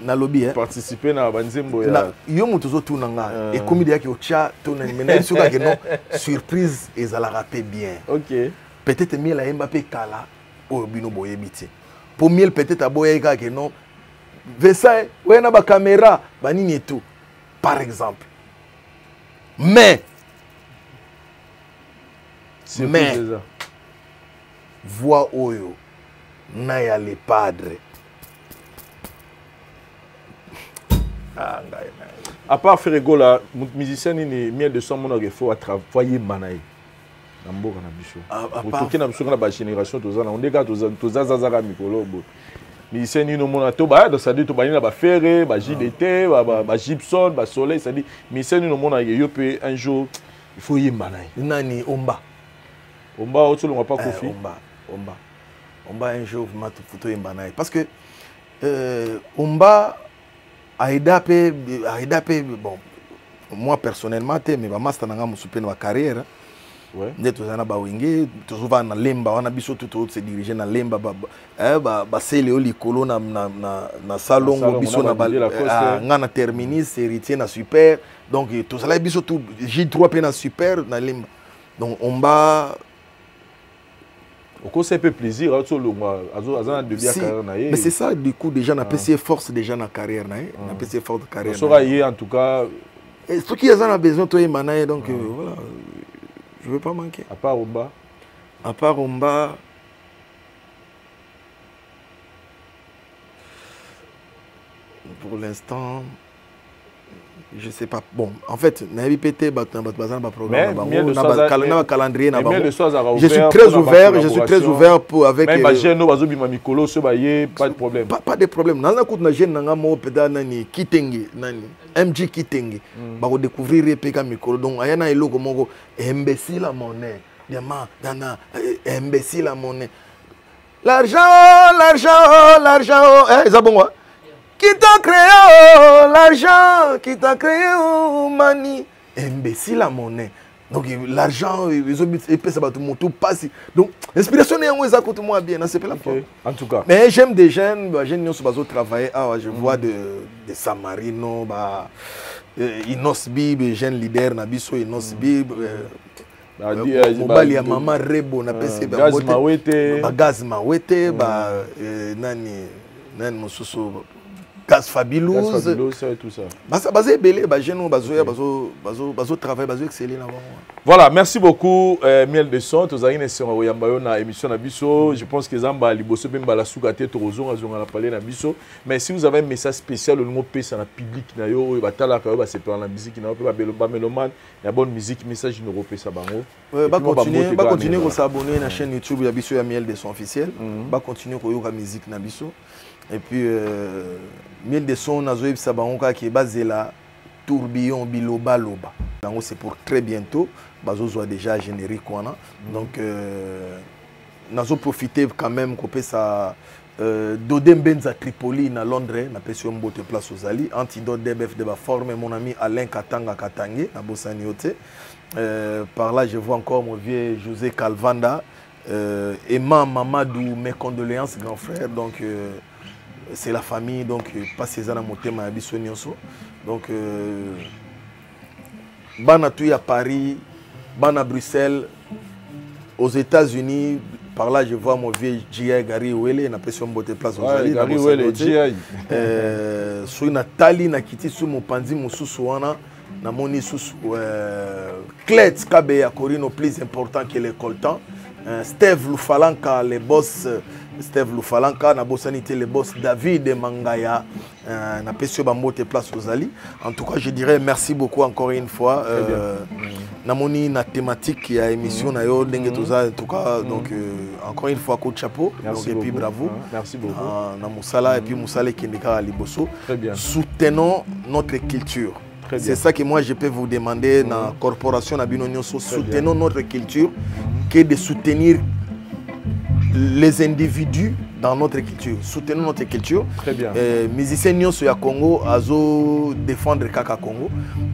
Na lobby participer na banzembo ya na yo mutu zo tuna nga et comme dia ki ocha tuna mena suka que non surprise ezalaka pe bien. OK. Peut-être miel à Mbappé kala o bino boye biti. Pour miel peut-être aboye ka que non Versailles ouais na ba caméra banini et tout par exemple. Mais voix oyo na ya les padres. À part Ferrego là, musicien ni miel de son mon faut à travailler manaï. Nambo kana biso. Pour que na biso na ba génération tozana, on dégage tozaza zara mikolo bo. Musicien ni no mona to ba dans ça dit to ba ni na ba ferré, ba JDT, ba Gibson, ba Soleil, ça dit musicien ni no mona yo peut un jour il faut y manaï. Nani Omba. Omba autre on va pas Kofi. Omba un jour ma photo y manaï parce que Omba Aïdapé, bon, moi personnellement, mais ma master n'a pas ma carrière. Ouais. Nous avons bawingi, toujours va na lemba, on a biso tout autre se diriger na lemba, c'est le likolo na salon, biso na na terminus, héritier na super, donc tout ça là biso tout J3 p na super na lemba. Donc on va au c'est un peu plaisir mais c'est ça du coup déjà na PC force déjà na carrière na PC force de carrière ça en tout cas et ce qui a besoin toi manaï donc voilà je veux pas manquer à part Omba pour l'instant je sais pas. Bon, en fait, je suis très ouvert pour avec. Même pas de problème. Pas de problème. Dans la côte jeune nani Kitenge nani MG Kitenge. Ba découvrir PK Mikolo donc ayana elo comme imbécile à monnaie. Diamant dana imbécile à monnaie. L'argent. Eh, ça bon quoi? Qui t'a créé l'argent, qui t'a créé mani. Imbécile à monnaie. Donc l'argent, ça va tout passer. Donc l'inspiration est ça coûte moi bien, c'est pas la forme. En tout cas. Mais j'aime des jeunes, qui sont travailler. Je vois de Samarino, Inosbi, des jeunes leaders, Nabiso, Inosbi. Mobali ya Mama Rebo na PC Gaz Mawete, nani Mosusu. Gaz Fabulous, tout ça. Basé belé, baso travail, baso exceller là-bas. Voilà, merci beaucoup Miel de Son, tozali sur na émission na biso. Je pense que zamba liboso bemba la soukate torozo azonga la parler na biso. Mais si vous avez un message spécial au niveau pesa na public na yo batala ka ba separa la musique na ba meloman, ya bonne musique message no repesa bango. Ba continuer ko s'abonner na chaîne YouTube ya biso ya Miel de Son officiel. Ba continuer ko yoka musique na biso. Et puis Miel de Son nazoyeb sabangoka qui est basé là tourbillon biloba loba. Donc c'est pour très bientôt. Bazo soit déjà générique quoi. Donc nazo profiter quand même couper ça Dodem Benza Tripoli na Londres na pression bote place aux Ali antidote DBF de ba former mon ami Alain Katanga Katangue na Bosani Yote. Par là je vois encore mon vieux José Calvanda et Mamadou mes condoléances grand frère donc c'est la famille, donc pas ces années monter ma biso nyonso. Donc bana tout à Paris, bana Bruxelles, aux États-Unis. Par là, je vois mon vieux G.I. Gary Ouele, na pression bote place aux Ali. Gary Ouele, G.I. Sur Nathalie, na kiti sous mon panzi, mon sous-souana, na moni sous Clet Kabeya Corino, plus important que les coltans. Steve Lufalanka, les boss. Steve Lufalanka, na bossanité, les boss David Mangaya, na Pessio Bambote Place aux Ali. En tout cas, je dirais merci beaucoup encore une fois. Namoni na thématique qui a émission na yo dengue tout ça en tout cas donc encore une fois coup de chapeau. Merci donc, et puis bravo. Merci beaucoup. Na Moussala et puis Moussala Kendeka à Liboso. Très bien. Soutenons notre culture. C'est ça que moi je peux vous demander dans la corporation Nabino Nyonso. Soutenons notre culture que de soutenir les individus dans notre culture. Soutenons notre culture. Très bien. Musiciens Nyonso ya Congo azo défendre Kaka Congo.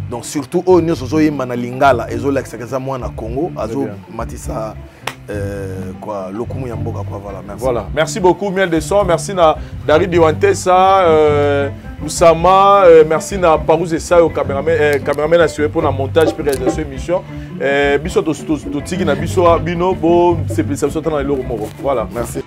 Donc surtout au Nyonso zo yimana lingala ezo l'exakeza moi na Congo azo matisa quoi lokumu ya mboka quoi voilà merci. Voilà. Merci beaucoup Miel de Son, merci na David Diwantesa Oussama, merci na Parouz Essa au cameraman assuré pour le montage pour réalisation émission. Biso to tiki na biso bino bo c'est ça dans le moro. Voilà. Merci.